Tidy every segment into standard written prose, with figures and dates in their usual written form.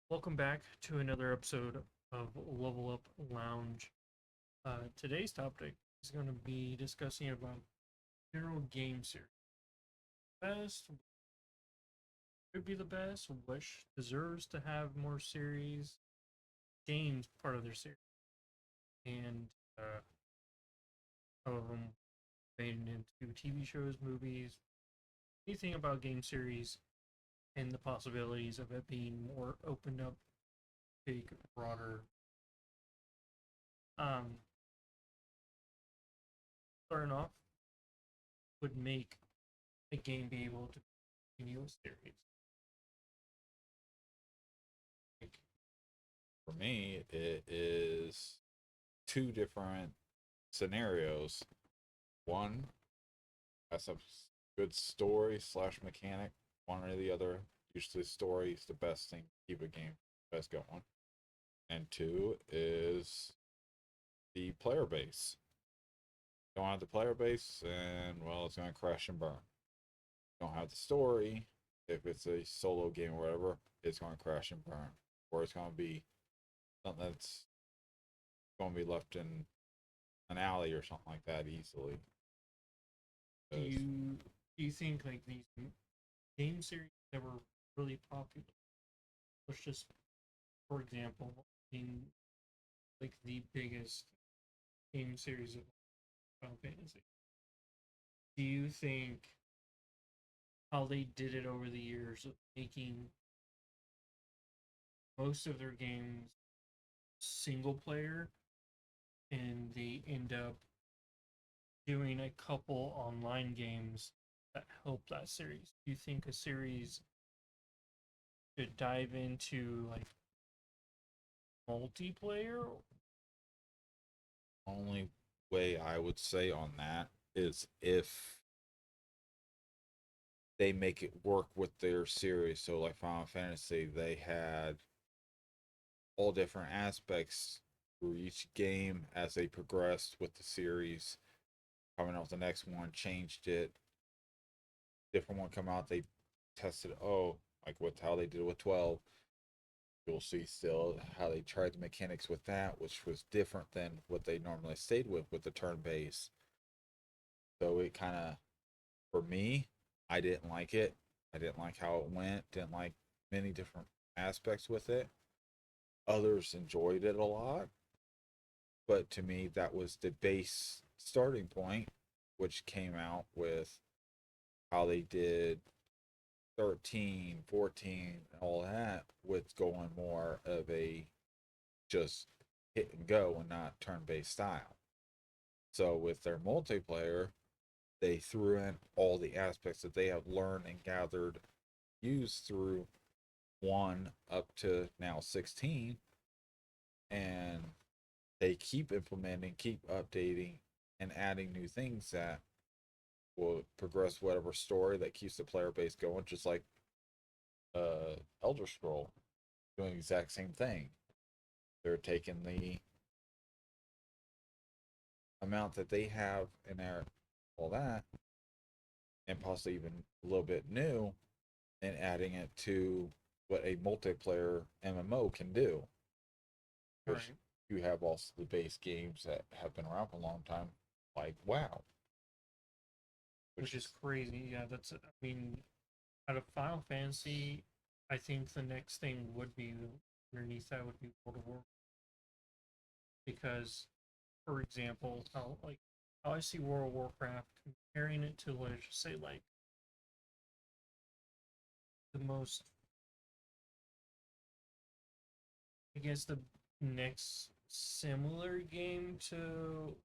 Welcome back to another episode of Level Up Lounge. Today's topic is going to be discussing about general game series. Best, could be the best, which deserves to have more series, games part of their series, and some of them made into TV shows, movies, anything about game series, and the possibilities of it being more opened up, big, broader. Um, Starting off would make a game be able to continue a series. Like, For me, it is two different scenarios. One has a good story slash mechanic. One or the other. Usually, story is the best thing to keep a game best going. And two is the player base. Don't have the player base, and well, it's going to crash and burn. Don't have the story. If it's a solo game or whatever, it's going to crash and burn, or it's going to be something that's going to be left in an alley or something like that easily. do 'Cause you think like these game series that were really popular? Let's just, for example, in like the biggest game series of Final Fantasy. Do you think how they did it over the years of making most of their games single player and they end up doing a couple online games that help that series? Do you think a series should dive into like multiplayer? only way I would say on that is if they make it work with their series. So, like Final Fantasy, they had all different aspects through each game as they progressed with the series. Coming out with the next one, changed it. Different one come out, they tested. Oh, like with how they did with 12. You'll see still how they tried the mechanics with that, which was different than what they normally stayed with the turn base. So it kind of, for me, I didn't like it. I didn't like how it went. Didn't like many different aspects with it. Others enjoyed it a lot, but to me, that was the base starting point, which came out with how they did 13, 14, and all that, with going more of a just hit and go and not turn based style. So with their multiplayer, they threw in all the aspects that they have learned and gathered, used through one up to now 16, and they keep implementing, keep updating, and adding new things that will progress whatever story that keeps the player base going, just like Elder Scroll doing the exact same thing. They're taking the amount that they have in there, all that, and possibly even a little bit new, and adding it to what a multiplayer MMO can do. All Which right, you have also the base games that have been around for a long time, like WoW, which which is is crazy. Yeah, that's. I mean, out of Final Fantasy, I think the next thing would be underneath that would be World of War, because, for example, how I see World of Warcraft comparing it to, let's just say, like the most, I guess the next similar game to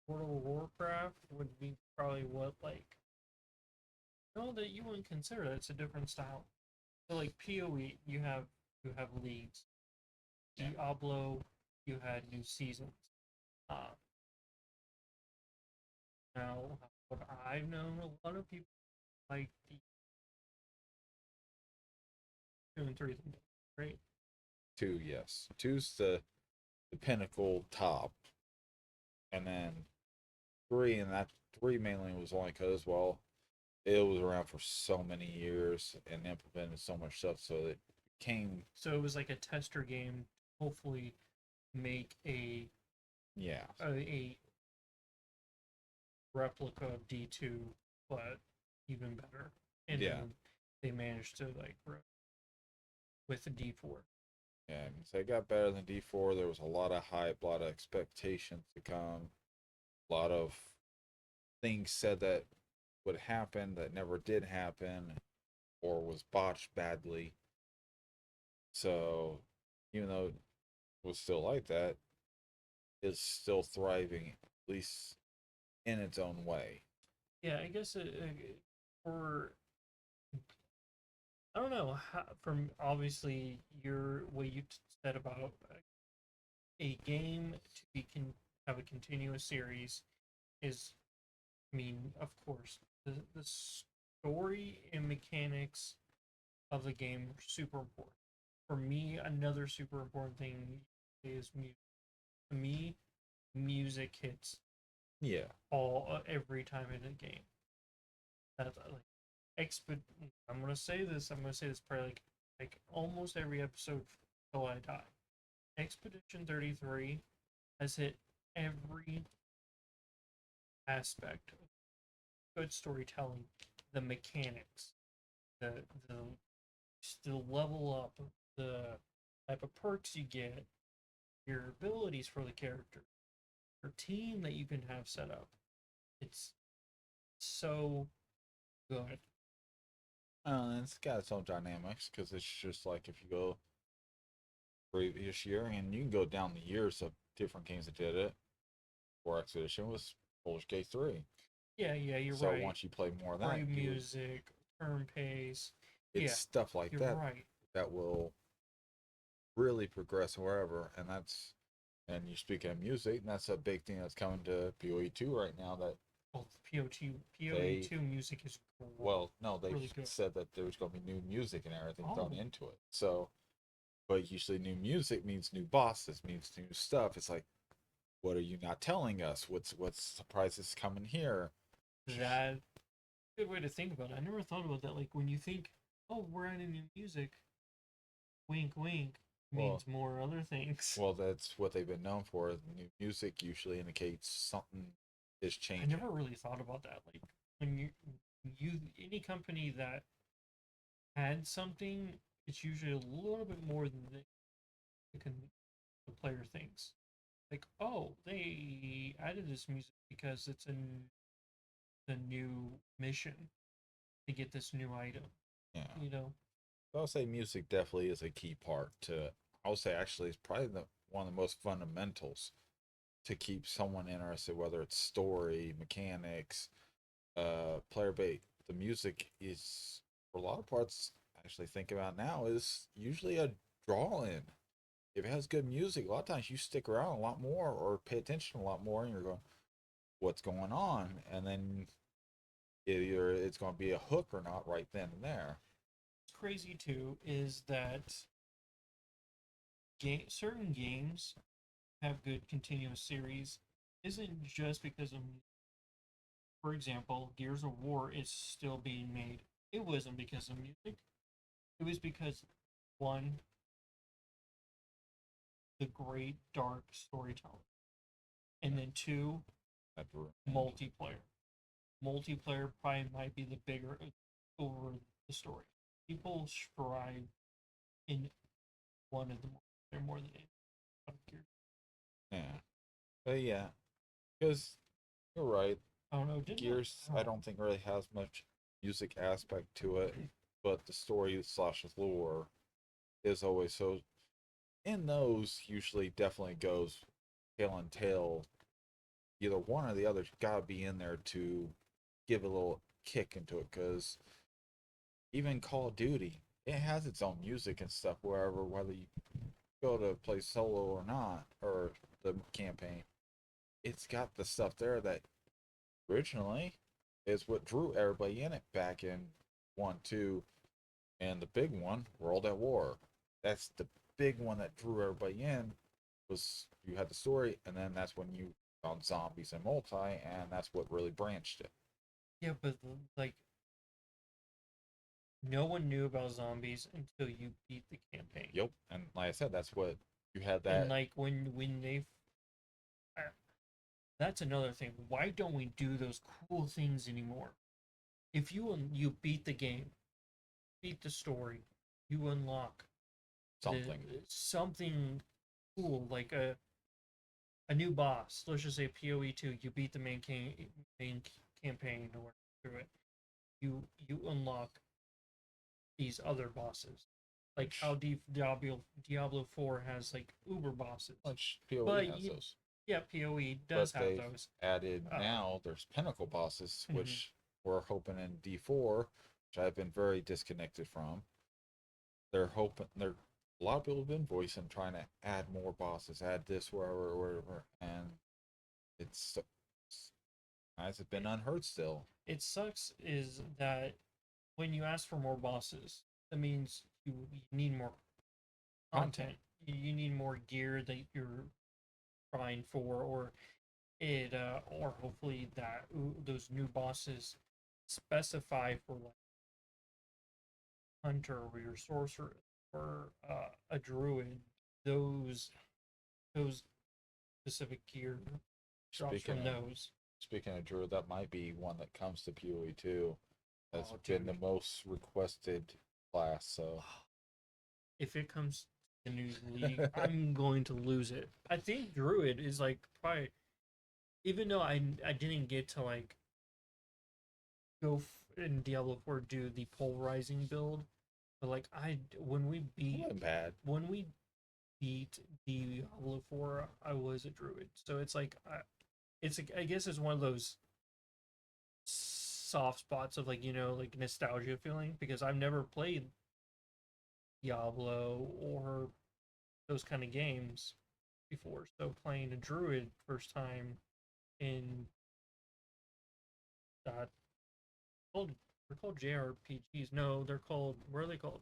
World of Warcraft would be probably what, like, no, that you wouldn't consider that. It's a different style. So like PoE, you have leagues. yeah. Diablo, you had new seasons. Uh, Now, what I've known, a lot of people like the 2 and 3, right? Two, yes. Two's the pinnacle top, and then three, and that three mainly was only because, well, it was around for so many years and implemented so much stuff, so that came. So it was like a tester game, hopefully make Yeah, a replica of D2, but even better. And yeah, then they managed to like with the D4. yeah. So it got better than D4. There was a lot of hype, a lot of expectations to come, a lot of things said that would happen that never did happen or was botched badly. So even though it was still like that, it's still thriving, at least in its own way. Yeah, I guess for I don't know how, from obviously your what you said about a game to be have a continuous series is, I mean, of course, the story and mechanics of the game are super important. For me, another super important thing is music. To me, music hits Yeah, every time in a game. That's like exped. I'm gonna say this. I'm gonna say this probably like almost every episode till I die. Expedition 33 has hit every aspect of good storytelling, the mechanics, the the the level up, the type of perks you get, your abilities for the character, your team that you can have set up. It's so good. it's got its own dynamics because it's just like if you go previous year and you can go down the years of different games that did it. For Expedition was Baldur's Gate 3. Yeah, yeah, you're So right. once you play more of that, Free you would music, turn pace. it's Yeah, stuff like you're that right. that will really progress wherever, and that's and you speak of music, and that's a big thing that's coming to PoE2 right now. That Well, PO2, they POE2 music is well, no, they really good. said that there's going to be new music and everything thrown Oh, into it. So, but usually new music means new bosses, means new stuff. It's like, what are you not telling us? What's surprises coming here? that good way to think about it. I never thought about that. Like when you think, oh, we're adding new music, wink, wink, Well, means more other things. well, that's what they've been known for. New music usually indicates something is I changing. never really thought about that. Like when you any company that had something, it's usually a little bit more than the player thinks. Like, oh, they added this music because it's in the new mission to get this new item. Yeah. You know, So I'll say music definitely is a key part to. I'll say actually it's probably one of the most fundamentals to keep someone interested, whether it's story, mechanics, player base. The music is for a lot of parts. Actually, think about now is usually a draw in. If it has good music, a lot of times you stick around a lot more or pay attention a lot more, and you're going, "What's going on?" And then either it's going to be a hook or not right then and there. what's crazy too is that certain games have good continuous series isn't just because of, for example, Gears of War is still being made. It wasn't because of music. It was because one, the great dark storytelling, and then two, multiplayer. Multiplayer probably might be the bigger over the story. People strive in one of the they're more than any. Yeah. But yeah, because you're right. I don't know. Didn't it? Gears, I don't think really has much music aspect to it, but the story slash lore is always so. In those, usually definitely goes tail and tail. Either one or the other's got to be in there to give a little kick into it. Because even Call of Duty, it has its own music and stuff. Wherever, whether you go to play solo or not, or the campaign, it's got the stuff there that originally is what drew everybody in it back in 1, 2, and the big one, World at War. That's the big one that drew everybody in. Was you had the story, and then that's when you found zombies and multi, and that's what really branched it. Yeah, but like no one knew about zombies until you beat the Yep. And like I said, that's what you had And that. like when they, uh, that's another thing. Why don't we do those cool things anymore? If you beat the game, beat the story, you unlock the Something. something cool like a new boss. Let's just say PoE 2. You beat the main campaign or through it. You unlock these other bosses, like how Which Diablo 4 has like uber bosses. which PoE But has those. yeah, PoE does But have they've those. added Uh, now there's pinnacle bosses, mhm. which we're hoping in D4, which I've been very disconnected from. They're hoping they're a lot of people have been voicing trying to add more bosses, add this wherever, wherever, and it's has been it, unheard still. it sucks is that when you ask for more bosses, that means you need more Content. content. You need more gear that you're trying for, or or hopefully that those new bosses specify for like hunter or your sorcerer or a druid. Those those specific gear drops Speaking from of those. speaking of Drew, that might be one that comes to PoE too. Has Oh, been the dude! most requested class. So If it comes to the new league, I'm going to lose it. I think druid is like probably, even though I didn't get to like in Diablo 4 do the polarizing build, but like I when we it beat wasn't bad. when we beat Diablo 4, I was a druid. So it's like I guess it's one of those soft spots of like like nostalgia feeling because I've never played Diablo or those kind of games before. So playing a druid first time in that called they're called JRPGs. No, they're called what are they called?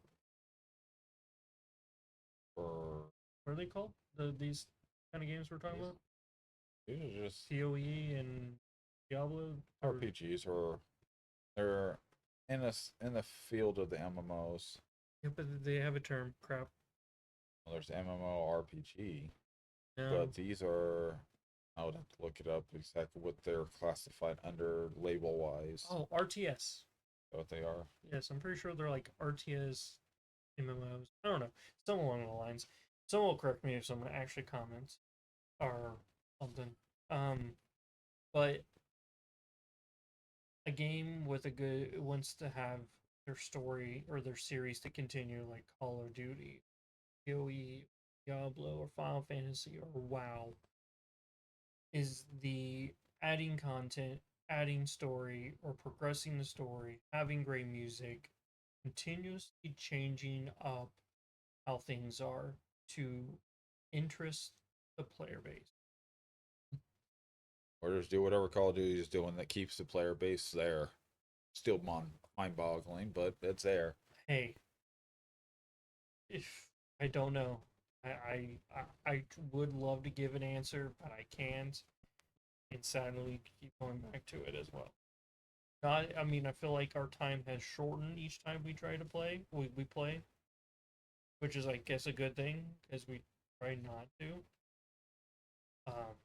For What are they called? These kind of games we're talking these, about? these are just PoE and Diablo or RPGs, or they're in the field of the MMOs. yeah, but they have a term. Crap. Well, there's MMORPG, No. but these are I would have to look it up exactly what they're classified under label wise. Oh, RTS. What they are. Yes, I'm pretty sure they're like RTS MMOs. I don't know. Something along the lines. Someone will correct me if someone actually comments or something. Um, but a game with a good wants to have their story or their series to continue, like Call of Duty, PoE, Diablo, or Final Fantasy, or WoW, is the adding content, adding story, or progressing the story, having great music, continuously changing up how things are to interest the player base. Or just do whatever Call of Duty is doing that keeps the player base there. Still mind boggling, but it's there. Hey, if I don't know, I would love to give an answer, but I can't, and sadly keep going back to it as well. Not, I mean, I feel like our time has shortened each time we try to play. We play, which is, I guess, a good thing because we try not to. Um,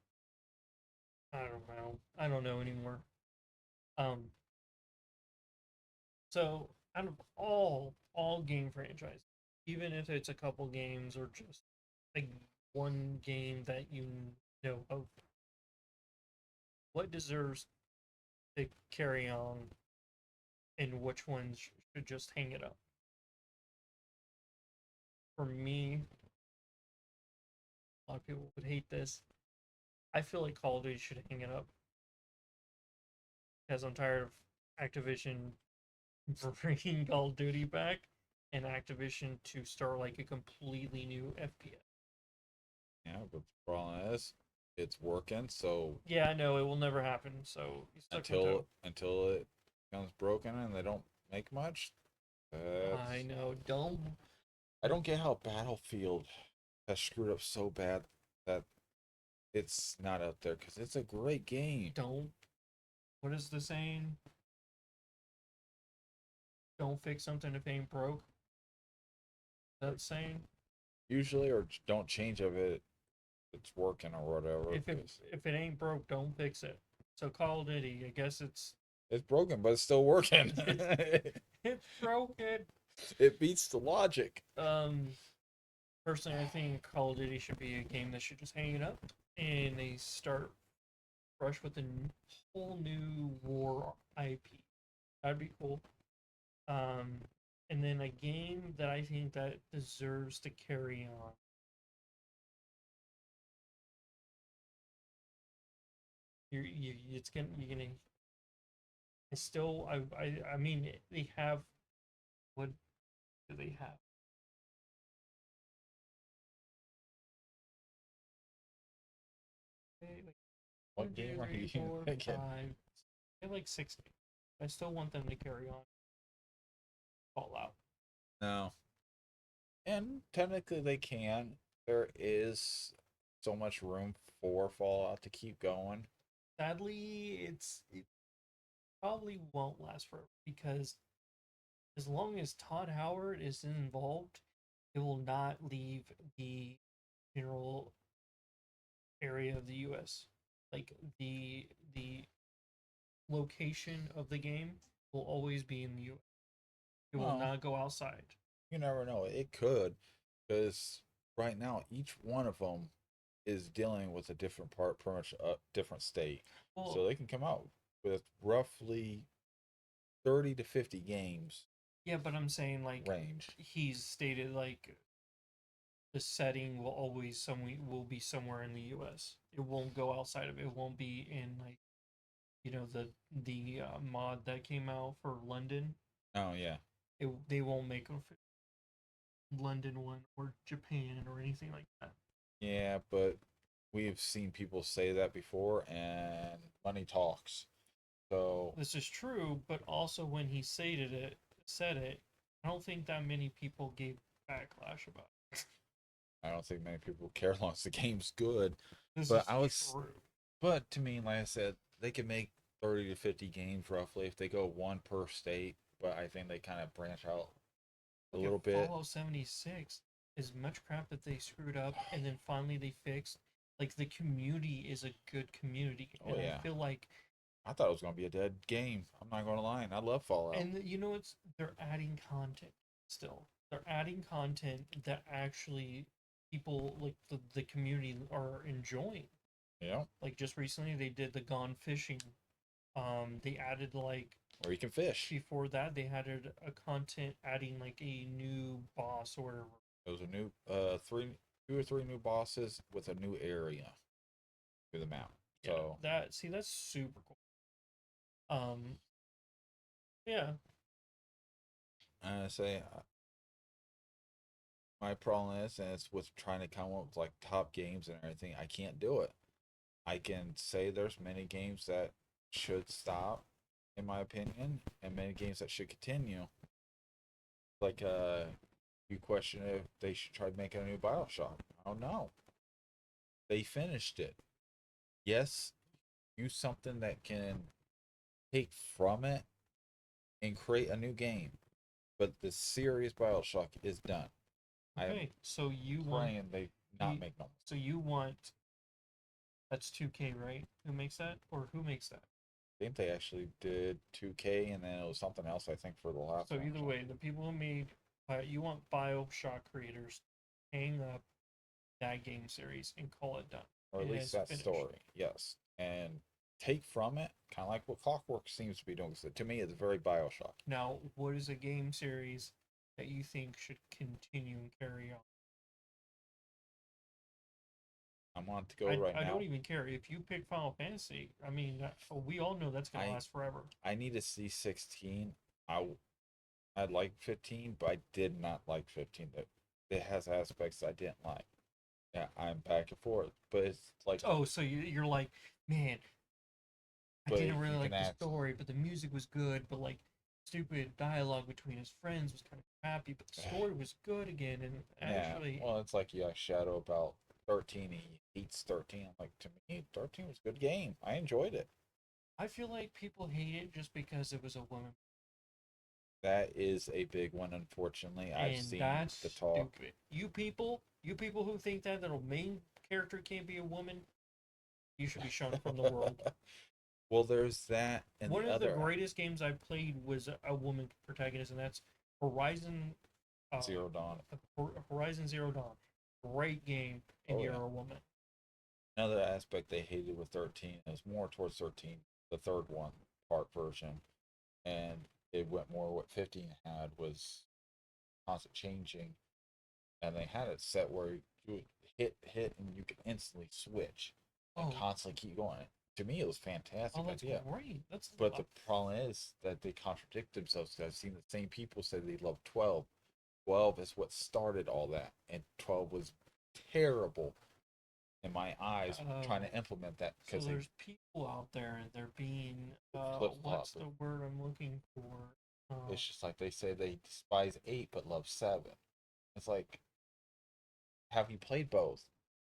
I don't know. I don't know anymore. Um, so out of all game franchises, even if it's a couple games or just like one game that you know of, what deserves to carry on and which ones should just hang it up? For me, a lot of people would hate this. I feel like Call of Duty should hang it up because I'm tired of Activision bringing Call of Duty back and Activision to start like a completely new FPS. Yeah, but the problem is it's working, so Yeah, I know it will never happen. So you stuck my toe. until it becomes broken and they don't make much, I that's know. Don't I don't get how Battlefield has screwed up so bad that it's not out there because it's a great game. don't. What is the saying? Don't fix something if it ain't broke. That saying. usually, or don't change of it. It's working or whatever. If it 'Cause if it ain't broke, don't fix it. So Call of Duty, I guess it's broken, but it's still working. it's it's broken. It beats the logic. Um, Personally, I think Call of Duty should be a game that should just hang it up and they start fresh with a whole new war IP. That'd be cool. Um, and then a game that I think that deserves to carry on. You're gonna. I still, I mean, they have. What do they have? Like one, What two, game are three, you four, thinking? five. They have like 6 games. I still want them to carry on. Fallout. No. And technically they can. There is so much room for Fallout to keep going. Sadly, it probably won't last forever because as long as Todd Howard is involved, it will not leave the general area of the U.S. Like the location of the game will always be in the U.S. It will Well, not go outside. you never know. It could, because right now each one of them is dealing with a different part, pretty much a different state. So Well, they can come out with roughly 30 to 50 games yeah, but I'm saying like range. he's stated like the setting will be somewhere in the U.S. It won't go outside of it. It won't be in like the mod that came out for London. Oh yeah. They won't make a London one or Japan or anything like that. Yeah, but we've seen people say that before and money talks. So This is true, but also when he said it, I don't think that many people gave backlash about it. I don't think many people care as long as the game's good. This But is I was true. but to me, like I said, they can make 30 to 50 games roughly if they go one per state, but I think they kind of branch out a Look at little bit. Fallout 76. As much crap that they screwed up and then finally they fixed. Like the community is a good community, Oh and I yeah. feel like I thought it was going to be a dead game. I'm not going to lie. I love Fallout. and it's they're adding content still. They're adding content that actually people like the community are enjoying. Yeah. Like just recently they did the gone fishing. They added like Or you can fish. before that they added a content adding like a new boss or whatever. Those are new two or three new bosses with a new area to the map. Yeah, So that's super cool. Um, yeah, I say my problem is, and it's with trying to come up with like top games and everything. I can't do it. I can say there's many games that should stop, in my opinion, and many games that should continue. Like you question if they should try making a new Bioshock. I don't know. They finished it. Yes, use something that can take from it and create a new game. But the series Bioshock is done. I am okay. So you want praying they not you make no. so you want that's 2K, right? Who makes that or who makes that? I think they actually did 2K and then it was something else. I think for the last So one. either way, the people who made you want BioShock creators hang up that game series and call it done. Or at It least has that finished. story. Yes, and take from it, kind of like what Clockwork seems to be doing. So to me, it's very Bioshock. Now, what is a game series that you think should continue and carry on? I'm on to go right I don't now. even care if you pick Final Fantasy. I mean, we all know that's gonna I last forever. I need to see 16. I like 15, but I did not like 15. That it has aspects I didn't like. Yeah, I'm back and forth, but it's like, Oh, so you're like, man, I but didn't really you can like the ask. story, but the music was good. But like, stupid dialogue between his friends was kind of crappy, but the story was good again. And Yeah, actually, well, it's like yeah, Shadow about 13. He hates 13. I'm like, to me, 13 was a good game. I enjoyed it. I feel like people hate it just because it was a woman. That is a big one, unfortunately. I've And seen that's the talk. stupid. You people who think that the main character can't be a woman, you should be shunned from the world. Well, there's that, and One the of the other greatest games I played was a woman protagonist, and that's Horizon Zero Dawn. Horizon Zero Dawn. Great game, and Oh you're yeah. a woman. Another aspect they hated with 13 is more towards 13, the third one part version, and it went more what 15 had was constant changing, and they had it set where you would hit and you could instantly switch and Oh, constantly keep going. To me, it was a oh, fantastic that's idea. great. That's But the problem is that they contradict themselves. Because I've seen the same people say they love 12. 12 is what started all that, and 12 was terrible in my eyes trying oh. to implement that So because they there's people out there. They're being flip flop. what's the word I'm looking for? It's just like they say they despise 8 but love 7. It's like, have you played both?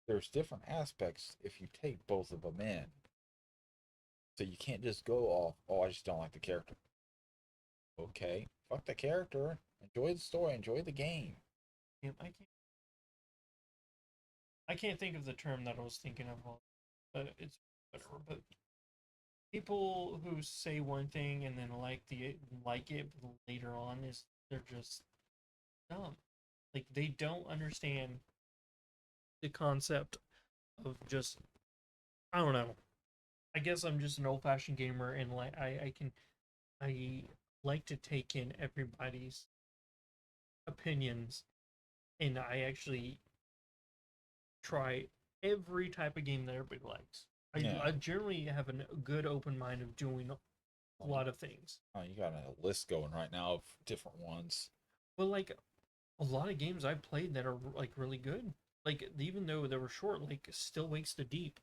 There's different aspects if you take both of them in. So you can't just go off, oh, I just don't like the character. Okay, fuck the character. Enjoy the story, enjoy the game. I can't think of the term that I was thinking of, but it's whatever. But people who say one thing and then like it later on is they're just dumb. Like they don't understand the concept of just I don't know. I guess I'm just an old fashioned gamer and like I like to take in everybody's opinions and I actually try every type of game that everybody likes. Yeah. I generally have a good open mind of doing a lot of things. Oh, you got a list going right now of different ones. But like a lot of games I've played that are like really good. Like even though they were short, like Still Wakes the Deep,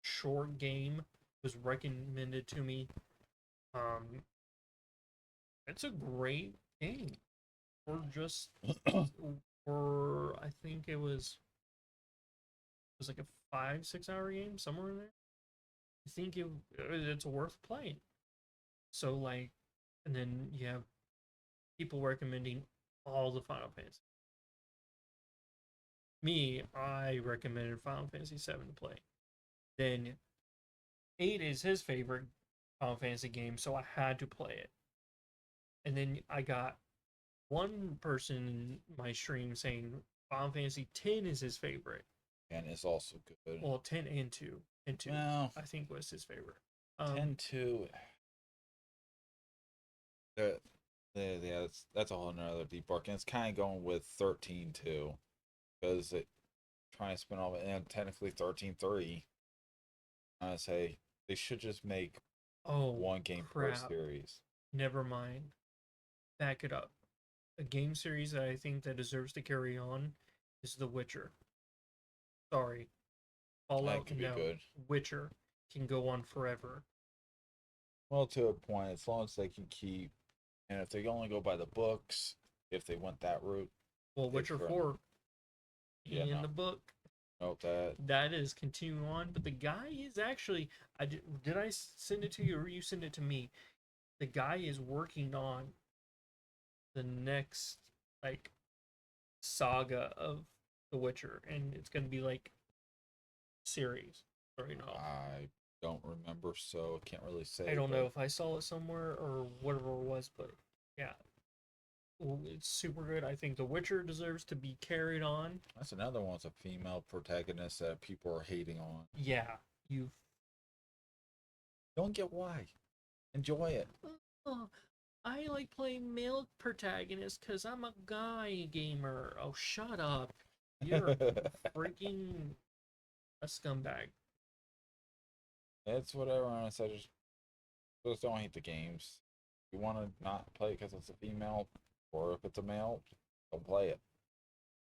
short game was recommended to me. Um, it's a great game. Or just or I think it was like a 5 6 hour game somewhere in there. I think it's worth playing. So like, and then you have people recommending all the Final Fantasy. Me, I recommended Final Fantasy 7 to play. Then 8 is his favorite Final Fantasy game, so I had to play it. And then I got one person in my stream saying Final Fantasy 10 is his favorite. And it's also good. Well, 10 and 2. And 2, Well, I think was his favorite. 10 to the yeah, that's a whole nother deep arc, and it's kind of going with 13 too, because it trying to spin off and technically 13-3. I say they should just make Oh, one game per crap. series. Never mind. Back it up. A game series that I think that deserves to carry on is The Witcher. Sorry. That Fallout, could be no. good. Witcher can go on forever. Well, to a point, as long as they can keep, and if they only go by the books, if they went that route, Well, they Witcher could. 4 Yeah, in no, the book nope that. that is continuing on, but the guy is actually did I send it to you or you send it to me? The guy is working on the next like saga of The Witcher, and it's gonna be like series. Or you know, I don't remember, so I can't really I say. don't know But if I saw it somewhere or whatever it was, but yeah, well, it's super good. I think The Witcher deserves to be carried on. that's another one with a female protagonist that people are hating on. Yeah, you. Don't get why. Enjoy it. Oh, I like playing male protagonists because I'm a guy gamer. Oh, shut up! You're freaking a scumbag. It's whatever. I said just don't hate the games. If you want to not play it because it's a female, or if it's a male, don't play it.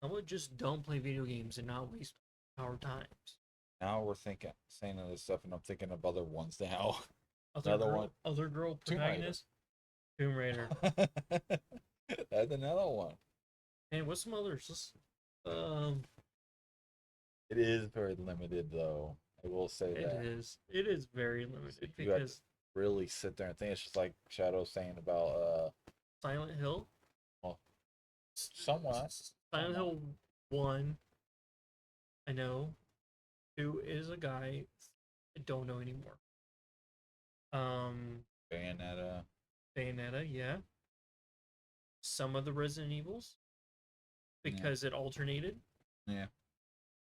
I would just don't play video games and not waste our times. Now we're thinking, saying this stuff, and I'm thinking of other ones now. Other Another one, other girl Tomb Raider. protagonist, Tomb Raider. That's another one. And what's some others? It is very limited, though. I will say It that. is. It is very limited You got to because really sit there and think. It's just like Shadow saying about Silent Hill. Well, somewhat. Silent Hill 1, I know. 2 is a guy I don't know anymore. Um, Bayonetta. Bayonetta, yeah. Some of the Resident Evils because it alternated. Yeah.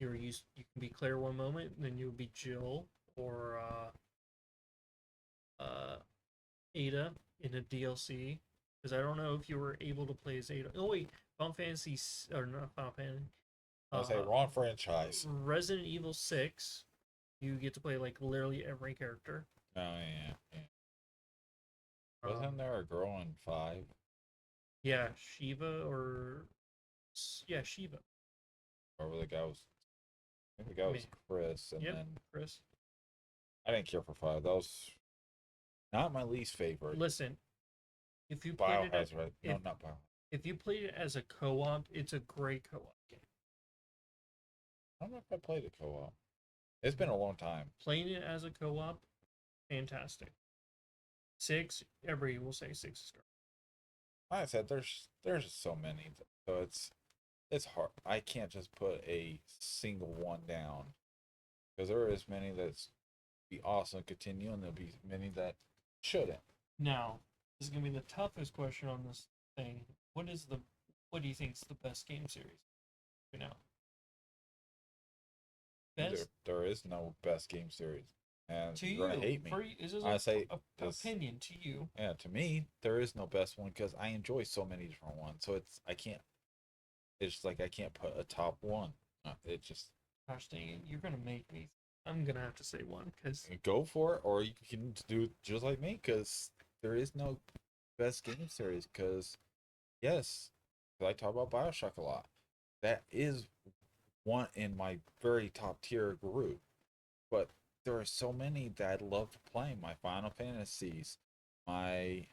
You can be Claire one moment, and then you'll be Jill or Ada in a DLC. Because I don't know if you were able to play as Ada. Oh wait, Final Fantasy or not Final Fantasy. I say wrong franchise. Resident Evil 6, you get to play like literally every character. Oh yeah. Wasn't there a girl in 5? Yeah, Shiva or yeah, Shiva. Or the guy was, I think the guy was Chris, and Yep, then Chris. I didn't care for 5. That was not my least favorite. Listen, if you played it, Biohazard. No, not Biohazard. if you played it as a co-op, it's a great co-op game. I don't know if I played a co-op. It's been a long time. Playing it as a co-op, fantastic. 6, everybody will say 6 is great. Like I said, there's just so many, so it's hard. I can't just put a single one down because there is many that's be awesome continue, and there'll be many that shouldn't. Now, this is gonna be the toughest question on this thing. What do you think is the best game series right now? Best There is no best game series, and to you're you. gonna hate me. This is I say opinion to you. Yeah, to me, there is no best one because I enjoy so many different ones. So I can't. It's just like I can't put a top one. It just Gosh dang it, you're gonna make me. I'm gonna have to say one because go for it, or you can do just like me because there is no best game series. Because yes, I talk about Bioshock a lot. That is one in my very top tier group, but there are so many that I love playing. My Final Fantasies, my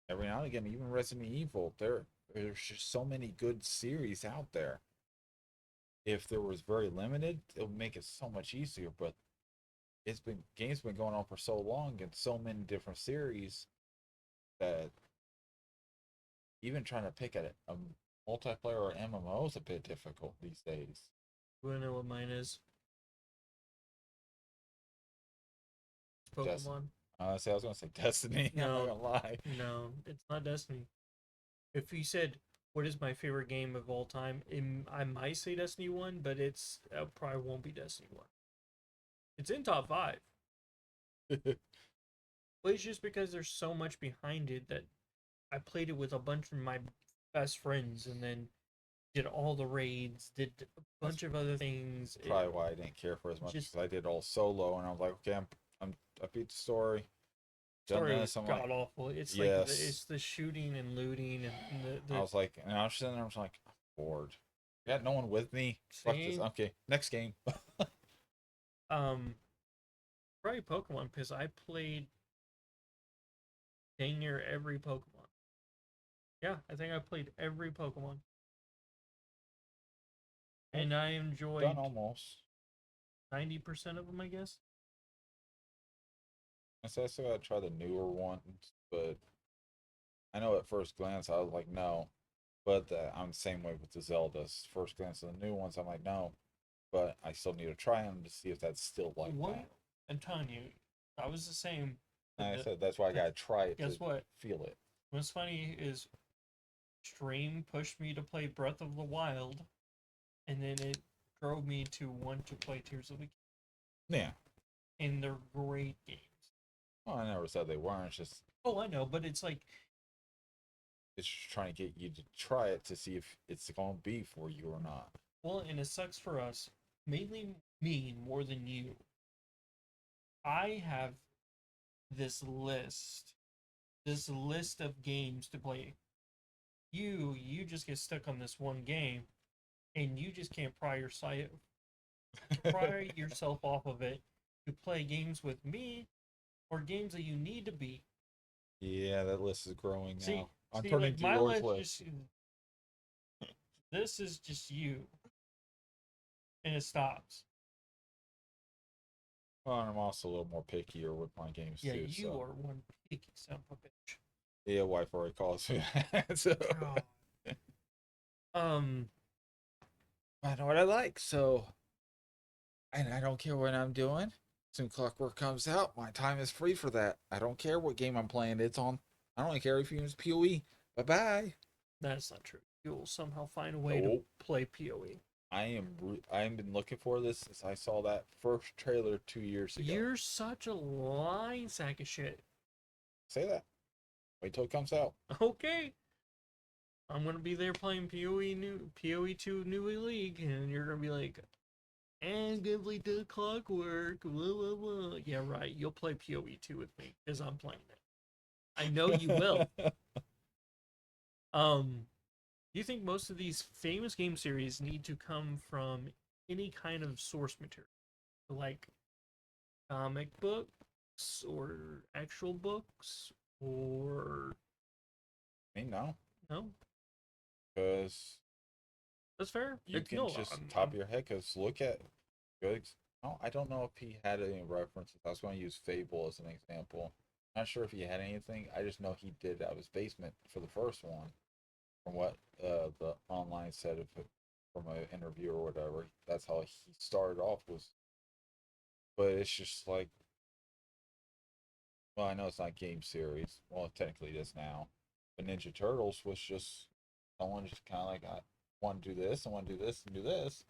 every now and again, even Resident Evil. There's just so many good series out there. If there was very limited, it would make it so much easier. But games been going on for so long and so many different series that even trying to pick at a multiplayer or MMO is a bit difficult these days. you wanna know what mine is? Pokemon. I was gonna say Destiny. No, I'm not gonna lie. no, it's not Destiny. If you said what is my favorite game of all time, I might say Destiny 1, but it probably won't be Destiny 1. It's in top 5. But it's just because there's so much behind it that I played it with a bunch of my best friends and then did all the raids, did a bunch of other things. Probably why I didn't care for as much because I did all solo, and I was like, okay, I beat the story. Story was god awful. It's like it's the shooting and looting and I was like, and I was sitting there, I was like, I'm bored. Got no one with me. Fuck this. Okay, next game. Probably Pokemon because I played dang near every Pokemon. Yeah, I think I played every Pokemon. And I enjoyed done almost 90% of them, I guess. I said I still gotta try the newer ones, but I know at first glance I was like, no. But I'm the same way with the Zeldas. First glance of the new ones, I'm like, no. But I still need to try them to see if that's still like that. I'm telling you, I was the same. And I said that's why I gotta try it. Guess what? Feel it. What's funny is Stream pushed me to play Breath of the Wild, and then it drove me to want to play Tears of the Kingdom. Yeah. And they're great games. Well, I never said they weren't. It's just. Oh, I know, but it's like. It's just trying to get you to try it to see if it's going to be for you or not. Well, and it sucks for us, mainly me more than you. I have this list of games to play. You just get stuck on this one game, and you just can't pry yourself off of it to play games with me or games that you need to beat. Yeah, that list is growing now. I'm see, turning like to my yours list. This is just you, and it stops. Well, I'm also a little more pickier with my games too. Yeah, you are one picky son of a bitch. Yeah, wife already calls me that. So God. Um, I know what I like. So and I don't care what I'm doing. Soon Clockwork comes out, my time is free for that. I don't care what game I'm playing. It's on. I don't care if you use PoE. Bye bye. that's not true. You'll somehow find a way to Nope. play PoE. I am been looking for this since I saw that first trailer 2 years ago. You're such a lying sack of shit. Say that. Wait till it comes out. Okay. I'm gonna be there playing PoE 2 New League, and you're gonna be like, and give me the clockwork. Blah, blah, blah. Yeah, right. You'll play PoE 2 with me because I'm playing it. I know you will. Do you think most of these famous game series need to come from any kind of source material, like comic books or actual books, or I mean, no, no? because That's fair. you It's can no. just top of your head. Because look at good. No, I don't know if he had any references. I was going to use Fable as an example. Not sure if he had anything. I just know he did out of his basement for the first one, from what the online said of it, from an interview or whatever. That's how he started off was. But it's just like, well, I know it's not game series. Well, technically it is now. But Ninja Turtles was just someone just kind of like, I want to do this, I want to do this, and do this.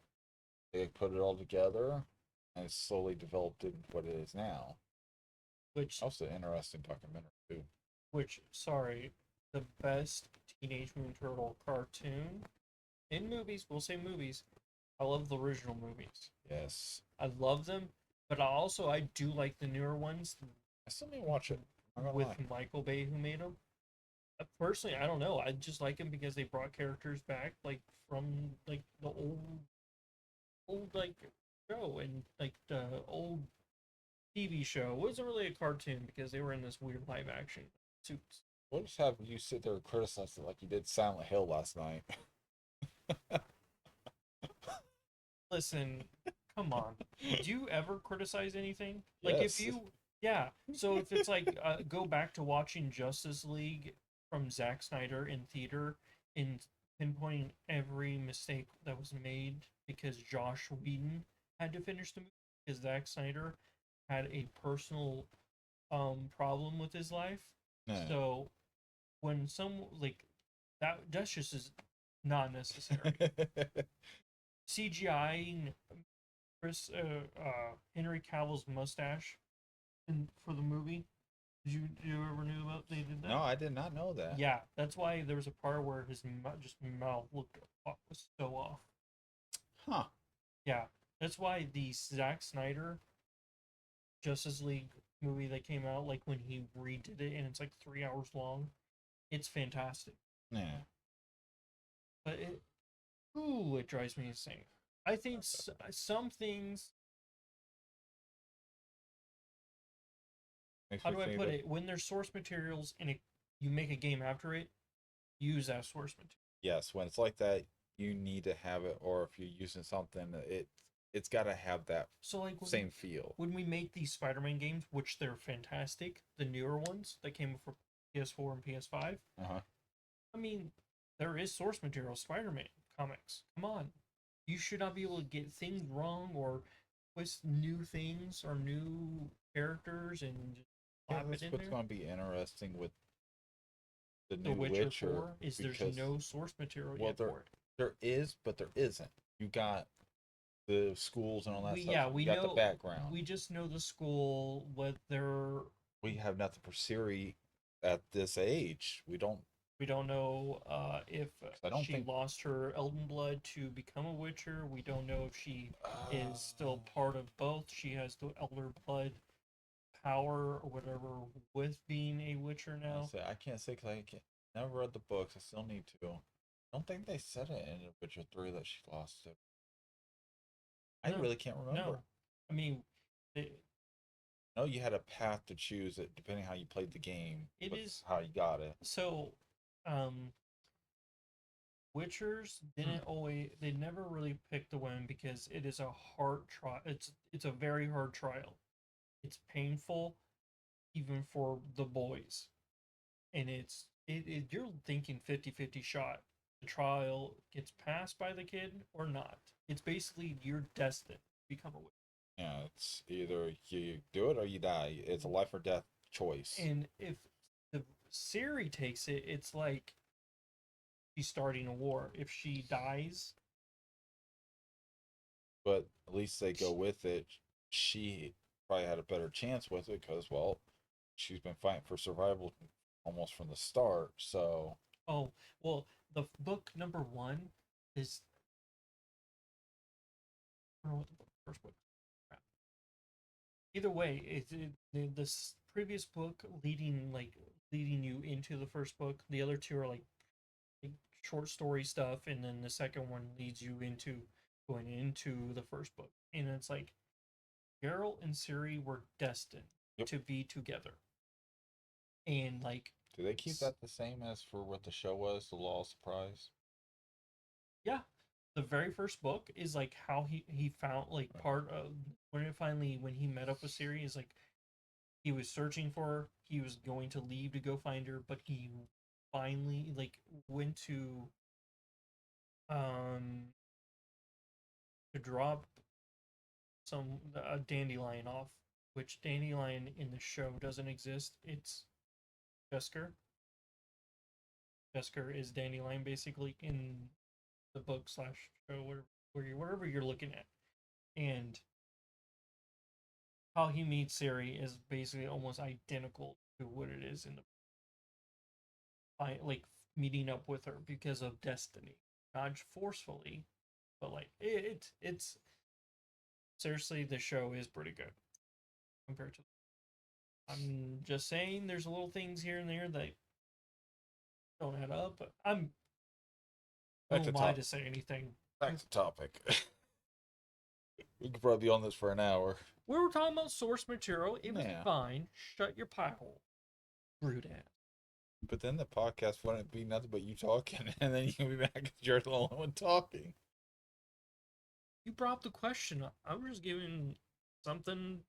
They put it all together, and it slowly developed into what it is now. Which, Also, an interesting documentary too. sorry, the best Teenage Mutant Turtle cartoon in movies. We'll say movies. I love the original movies. Yes, I love them, but I do like the newer ones I still need to watch it. I'm not gonna with lie. Michael Bay who made them. Personally, I don't know. I just like them because they brought characters back, like from like the old like show and like the old TV show. It wasn't really a cartoon because they were in this weird live action suits. We'll just have you sit there and criticize it like you did Silent Hill last night. Listen, come on. Do you ever criticize anything? Like if Yes. you, yeah. So if it's like go back to watching Justice League from Zack Snyder in theater and pinpointing every mistake that was made because Josh Whedon had to finish the movie because Zack Snyder had a personal problem with his life. Yeah. So when some like that's just is not necessary. CGI Henry Cavill's mustache for the movie. Did you ever knew about they did that? No, I did not know that. Yeah, that's why there was a part where his just mouth looked was so off. Huh. Yeah, that's why the Zack Snyder Justice League movie that came out, like when he redid it, and it's like 3 hours long. It's fantastic, Yeah. but it drives me insane. I think some things. Makes How me do I think put that it? When there's source materials and you make a game after it, use that source material. yes, when it's like that, you need to have it, or if you're using something, it's got to have that So like same feel. when we make these Spider-Man games, which they're fantastic, the newer ones that came for PS4 and PS5. Uh huh. I mean, there is source material Spider-Man comics. Come on, you should not be able to get things wrong or twist new things or new characters and just Yeah, slap it that's in what's there. going to be interesting with the The new Witcher Witcher 4 is there's because no source material well, yet for it. there is, but there isn't. You got the schools and all that stuff. We You got the know background. we just know the school what they're We have nothing for Siri at this age. we don't know if I don't she think. lost her Elden blood to become a Witcher. We don't know if she is still part of both. She has the Elder blood power or whatever with being a Witcher now. I can't say because never read the books. I still need to. I don't think they said it in Witcher 3 that she lost it. I No, really can't remember. no. I mean, it, No, you had a path to choose it depending how you played the game. it With is how you got it. so. Um, Witchers didn't always they never really picked the win because it is a hard trial. It's a very hard trial. It's painful even for the boys. And it's you're thinking 50-50 shot. The trial gets passed by the kid or not. It's basically you're destined to become a witch. Yeah, it's either you do it or you die. It's a life or death choice. And if the Siri takes it, it's like she's starting a war. If she dies, But at least they go with it. She probably had a better chance with it because, well, she's been fighting for survival almost from the start. So, oh well, the book number one is I don't know what the first book. Crap. Either way, this previous book leading you into the first book. The other two are like short story stuff, and then the second one leads you into going into the first book. And it's like Geralt and Ciri were destined yep. to be together. And like, Do they keep that the same as for what the show was, The Law of Surprise? yeah, the very first book is like how he found like part of when he met up with Ciri is like he was searching for her. He was going to leave to go find her, but he finally like went um to drop some a dandelion off, which dandelion in the show doesn't exist. It's Jesker. Jesker is dandelion basically in the book slash show wherever you're looking at, and how he meets Siri is basically almost identical to what it is in the like meeting up with her because of destiny, not forcefully, but like it's seriously the show is pretty good compared to. I'm just saying there's little things here and there that don't add up, but Back who to am I top. to say anything? Back to topic. We could probably be on this for an hour. We were talking about source material. It was Yeah. fine. Shut your pie hole, rude ass. But then the podcast wouldn't be nothing but you talking, and then you'll be back and you're the only one talking. You brought up the question. I was just giving something.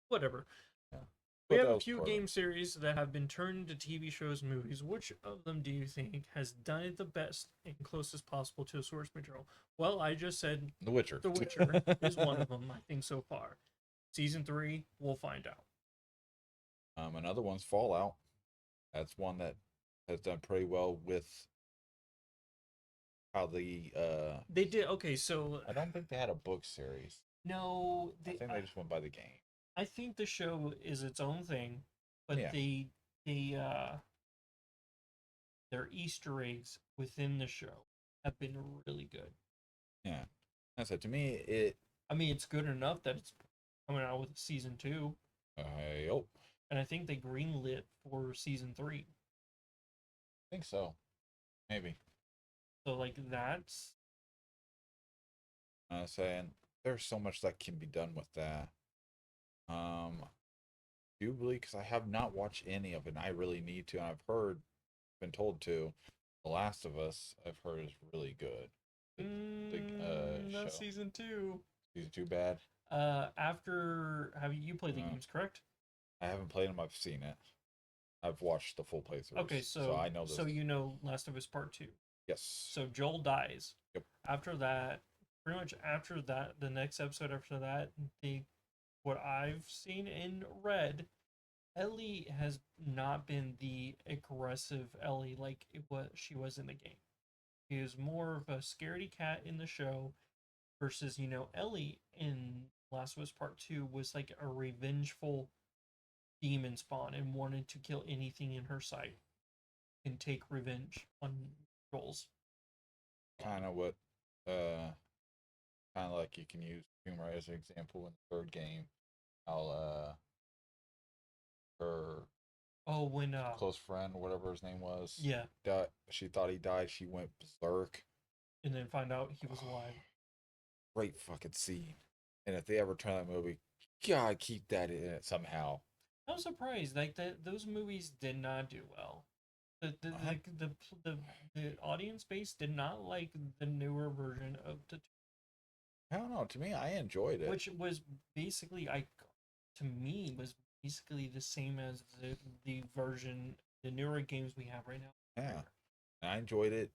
Whatever. Yeah. We But have that a was few part of game series that have been turned into TV shows and movies. Which of them do you think has done it the best and closest possible to the source material? Well, I just said The Witcher. The Witcher is one of them, I think, so far. Season 3, we'll find out. Another one's Fallout. That's one that has done pretty well with how the They did, okay, so. I don't think they had a book series. No, I think they just went by the game. I think the show is its own thing, but Yeah. their Easter eggs within the show have been really good. Yeah. That's it. To me, it. I mean, it's good enough that it's coming out with season 2, I hope. and I think they greenlit for season 3. I think so. Maybe. So, like, that's. Saying there's so much that can be done with that. Do believe because I have not watched any of it. And I really need to. And I've heard, been told to. The Last of Us, I've heard is really good. Not Show. season 2. Season 2 bad. After have you played the games, correct? I haven't played them. I've seen it. I've watched the full playthrough. Okay, so I know this. So you know Last of Us Part 2. Yes. So Joel dies. Yep. After that, pretty much after that, the next episode after that, what I've seen and read, Ellie has not been the aggressive Ellie like she was in the game. She is more of a scaredy cat in the show versus, Ellie in Last of Us Part 2 was like a revengeful demon spawn and wanted to kill anything in her sight and take revenge on Joel's. Kind of what, kind of like you can use humor as an example in the third game. How, her when close friend, whatever his name was, yeah, she thought he died. She went berserk, and then find out he was alive. Great fucking scene. And if they ever turn that movie, God, keep that in it somehow. I'm surprised. Like those movies did not do well. The audience base did not like the newer version of the. I don't know. To me, I enjoyed it. Which was basically, to me, was basically the same as the version the newer games we have right now. Yeah, and I enjoyed it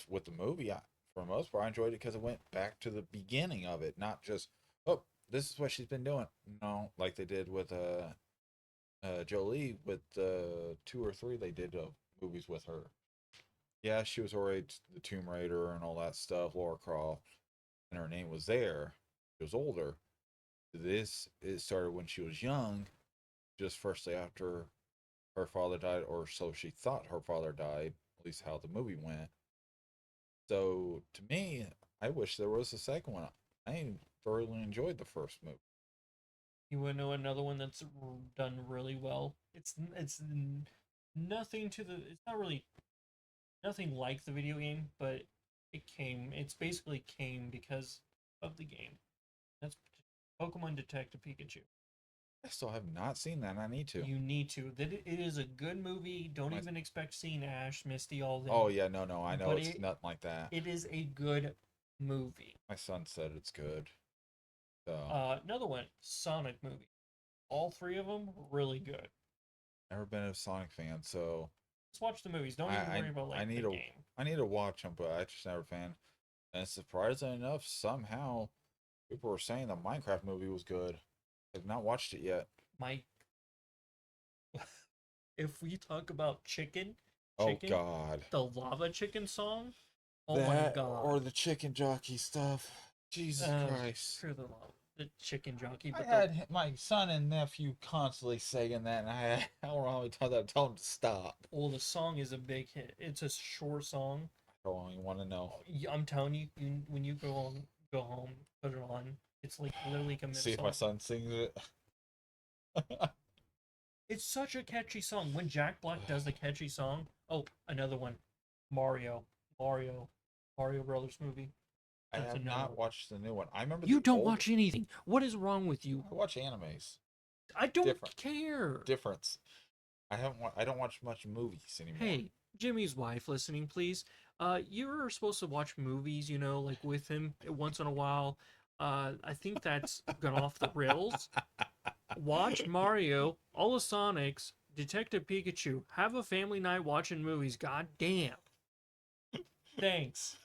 with the movie. For the most part, I enjoyed it because it went back to the beginning of it, not just oh, this is what she's been doing. No, like they did with Jolie with two or three they did movies with her. Yeah, she was already the Tomb Raider and all that stuff, Laura Croft, and her name was there. She was older. This it started when she was young, just firstly after her father died, or so she thought her father died, at least how the movie went. So to me, I wish there was a second one. I thoroughly enjoyed the first movie. You want to know another one that's done really well? Nothing to the. It's not really nothing like the video game, but it came. It's basically came because of the game. That's Pokemon Detective Pikachu. I still have not seen that. I need to. You need to. That it is a good movie. Don't My, even expect seeing Ash, Misty, all them. oh yeah, no, I know But it's nothing like that. it is a good movie. My son said it's good. So Another one, Sonic movie. All three of them really good. never been a Sonic fan, so Let's watch the movies. Don't even worry about like the game. I need to watch them, but I just never fan. And surprisingly enough, somehow people were saying the Minecraft movie was good. I've not watched it yet. My, if we talk about chicken, Oh God, the lava chicken song. Oh that my God. or the chicken jockey stuff. Jesus Christ. True, the chicken jockey. I had my son and nephew constantly saying that, and I don't know how many times I told them to stop. Well, the song is a big hit. It's a short song. I don't even want to know. I'm telling you, when you go home, put it on. It's like literally a minute. See if my son sings it. It's such a catchy song. When Jack Black does the catchy song. Oh, another one, Mario Brothers movie. I have not watched the new one. I remember you don't watch anything. What is wrong with you? I watch animes. I don't care. Difference. I don't watch much movies anymore. Hey, Jimmy's wife listening, please. You're supposed to watch movies, like with him once in a while. I think that's gone off the rails. Watch Mario, all the Sonics, Detective Pikachu. Have a family night watching movies. God damn. Thanks.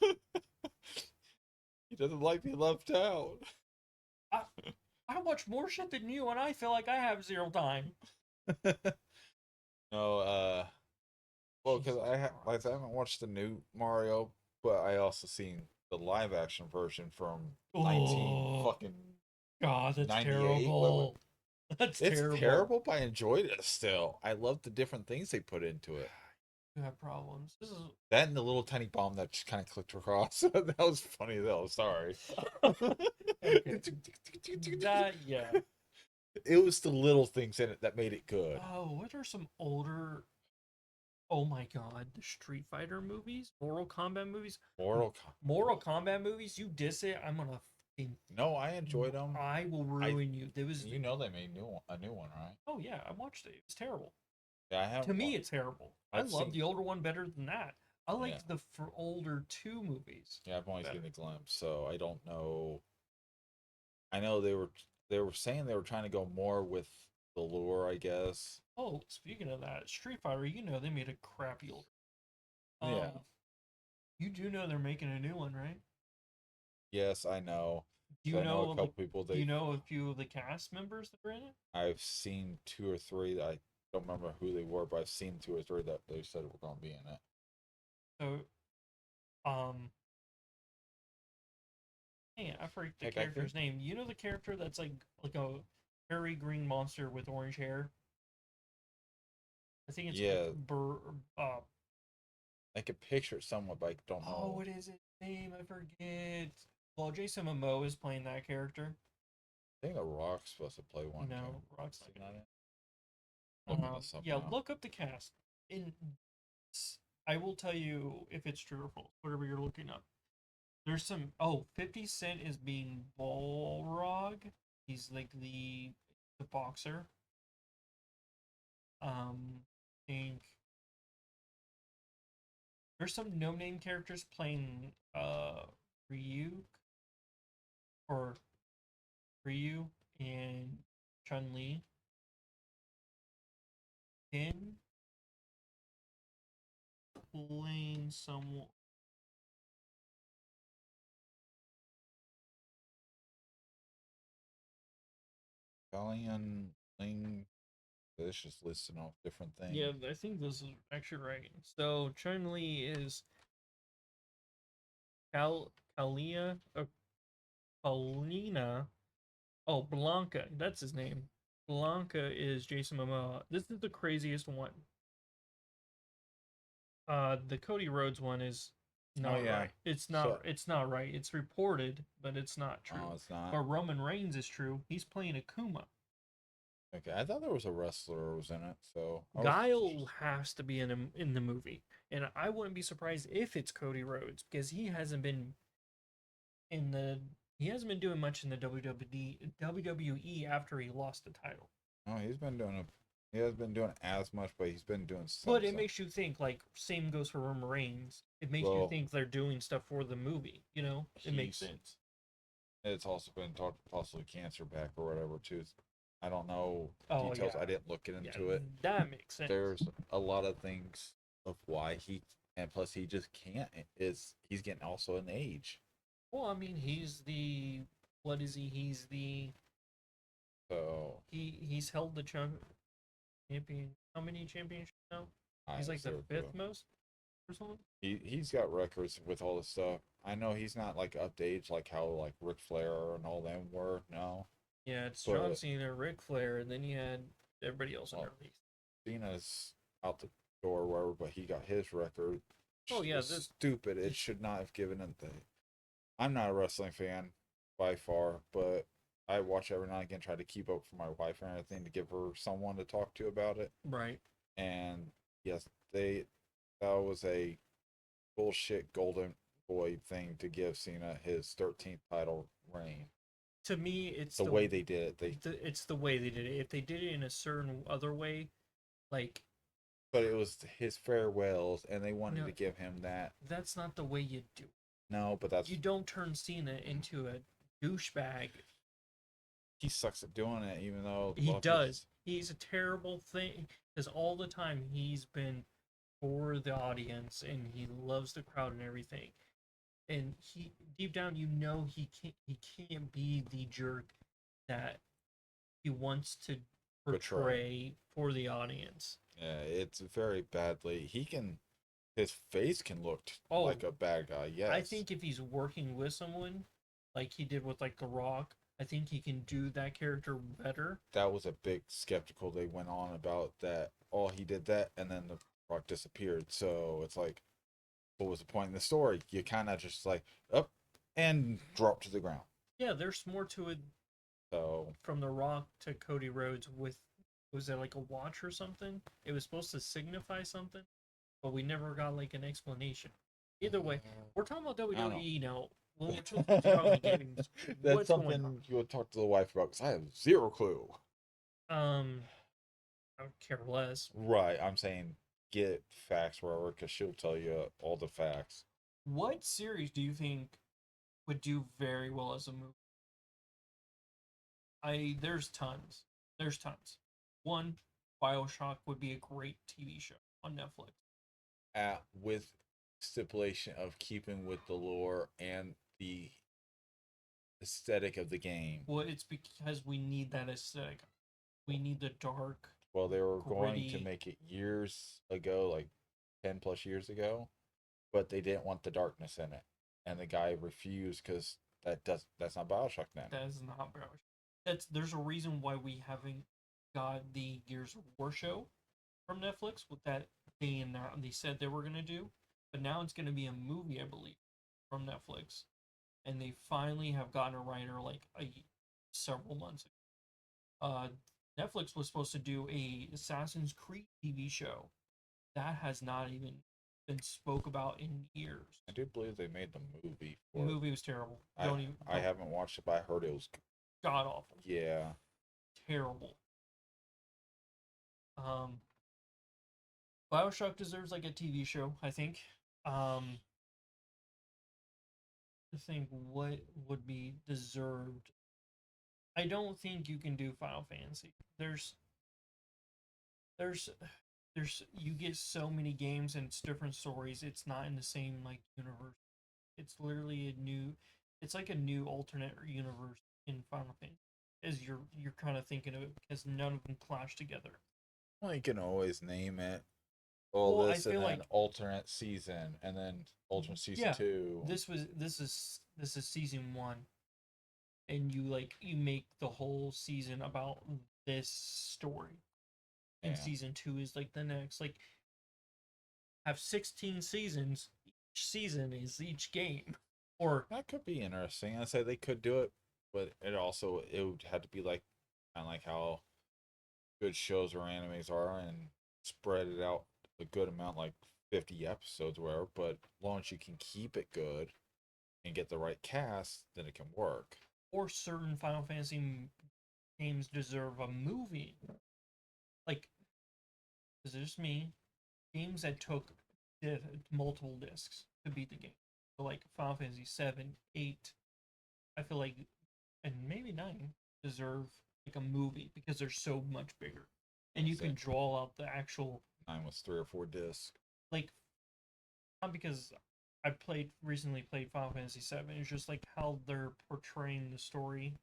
He doesn't like being left out. I watch more shit than you, and I feel like I have zero time. No, well, because I haven't watched the new Mario, but I also seen the live action version from 19 fucking God, that's 98. terrible. It's terrible, but I enjoyed it still. I love the different things they put into it. You have problems. That and the little tiny bomb that just kind of clicked across. That was funny though. Sorry. Yeah. It was the little things in it that made it good. Oh, what are some older? Oh my God, the Street Fighter movies, Mortal Kombat movies, Mortal Kombat movies. You diss it, I'm gonna. No, I enjoyed them. I will ruin you. There was. You know they made a new one, right? Oh yeah, I watched it. It's terrible. Yeah, I have. To me, it's terrible. I love the older one better than that. I liked the older two movies. Yeah, I've only seen a glimpse, so I don't know. I know they were saying they were trying to go more with the lore, I guess. Oh, speaking of that, Street Fighter, they made a crappy older. Yeah. You do know they're making a new one, right? Yes, I know. Do you know a couple people? Do you know a few of the cast members that are in it? I've seen two or three. I don't remember who they were, but I've seen two or three that they said were going to be in it. So, hey, I forget the character's name. You know the character that's like a hairy green monster with orange hair? I think it's I could picture it somewhat, but I don't know. Oh, what is his name? I forget. Well, Jason Momoa is playing that character. I think The Rock's supposed to play one. No, Rock's not in it. Look up the cast. I will tell you if it's true or false, whatever you're looking up. There's some. 50 Cent is being Balrog. He's like the boxer. Think there's some no-name characters playing Ryu and Chun-Li. Finn playing someone. Italian Ling. It's just listing off different things. Yeah, I think this is actually right. So Chun Li is Kalia Paulina. Oh, Blanca. That's his name. Blanca is Jason Momoa. This is the craziest one. The Cody Rhodes one is Oh not yeah. right. It's not. So, It's not right. It's reported, but it's not true. oh, it's not. But Roman Reigns is true. He's playing Akuma. Okay, I thought there was a wrestler who was in it, so I was. Guile has to be in the movie, and I wouldn't be surprised if it's Cody Rhodes because in the he hasn't been doing much in the WWE after he lost the title. Oh, he's been doing a. He hasn't been doing as much, but he's been doing But something. it makes you think, like, same goes for Roman Reigns. It makes you Well, think they're doing stuff for the movie, you know? It makes he's- sense. It's also been possibly cancer back or whatever too. I don't know Oh, details. yeah. I didn't look into Yeah, it. that makes sense. There's a lot of things of why he, and plus he just can't. Is he's getting also an age. Well, I mean, what is he? So He's held the champion. How many championships now? I He's like the zero fifth clue. most or something. He's got records with all this stuff. I know he's not like up to age like how like Ric Flair and all them were. No, Yeah, it's but John Cena, Ric Flair, and then you had everybody else well, underneath. Cena's out the door, wherever, but he got his record. Oh yeah, It's stupid. It should not have given it the. I'm not a wrestling fan by far, but I watch every now and again, try to keep up for my wife and everything to give her someone to talk to about it. right. And yes, that was a bullshit golden boy thing to give Cena his 13th title reign. To me, it's The way they did it, it's the way they did it. If they did it in a certain other way, like but it was his farewells, and they wanted no, to give him that. that's not the way you do it. No, but that's You don't turn Cena into a douchebag. he sucks at doing it, even though He does. He's a terrible thing because all the time he's been for the audience and he loves the crowd and everything. And he deep down, you know, he can't be the jerk that he wants to portray for the audience. Yeah, it's very badly. His face can look Oh, like a bad guy. Yes, I think if he's working with someone, like he did with like The Rock, I think he can do that character better. that was a big skeptical they went on about that. Oh, he did that, and then the Rock disappeared. So it's like, what was the point in the story? You kind of just like up and drop to the ground. Yeah, there's more to it So from The Rock to Cody Rhodes with was it like a watch or something? It was supposed to signify something, but we never got like an explanation. Either way, we're talking about WWE now. When we're talking about games, that's what's going something on? you would talk to the wife about because I have zero clue. I would care less. Right, I'm saying get facts wherever because she'll tell you all the facts. What series do you think would do very well as a movie? There's tons. There's tons. One, BioShock would be a great TV show on Netflix. With stipulation of keeping with the lore and the aesthetic of the game. Well, it's because we need that aesthetic. We need the dark. Well, they were going to gritty. make it years ago, like 10 plus years ago, but they didn't want the darkness in it. And the guy refused because that's not BioShock then. That is not BioShock. There's a reason why we haven't got the Gears of War show from Netflix with that they said they were gonna do, but now it's gonna be a movie, I believe, from Netflix, and they finally have gotten a writer like several months ago. Netflix was supposed to do a Assassin's Creed TV show that has not even been spoke about in years. I do believe they made the movie. The movie was terrible. I haven't watched it, but I heard it was god awful. Yeah. Terrible. BioShock deserves like a TV show, I think. I think what would be deserved. I don't think you can do Final Fantasy. There's you get so many games and it's different stories. It's not in the same like universe. It's literally a new. It's like a new alternate universe in Final Fantasy, as you're kind of thinking of it because none of them clash together. Well, you can always name it all Well, I this and feel then like alternate season and then alternate season yeah, two. this is season one, and you make the whole season about this story, and Yeah, season two is like the next. Like have 16 seasons. Each season is each game, or that could be interesting. I say they could do it, but it would have to be like kind of like how good shows or animes are and spread it out a good amount, like 50 episodes or whatever. But as long as you can keep it good and get the right cast, then it can work. certain Final Fantasy games deserve a movie. Like, is this me? Games that took multiple discs to beat the game. So like Final Fantasy 7, 8, I feel like, and maybe 9 deserve like a movie because they're so much bigger. And you That's can it. draw out the actual, 9 was 3 or 4 discs. like, not because I recently played Final Fantasy 7, it's just like how they're portraying the story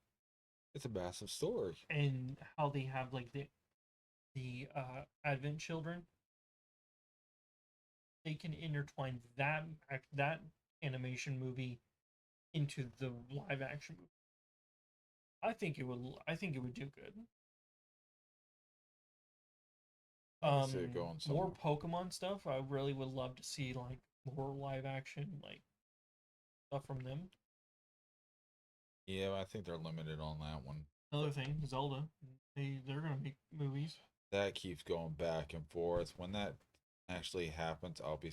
It's a massive story. and how they have like the Advent children. They can intertwine that animation movie into the live action movie. I think it would do good. I can see it going More somewhere. Pokemon stuff. I really would love to see like more live action like stuff from them. Yeah, I think they're limited on that one. Another thing, Zelda. They're gonna make movies. That keeps going back and forth. When that actually happens, I'll be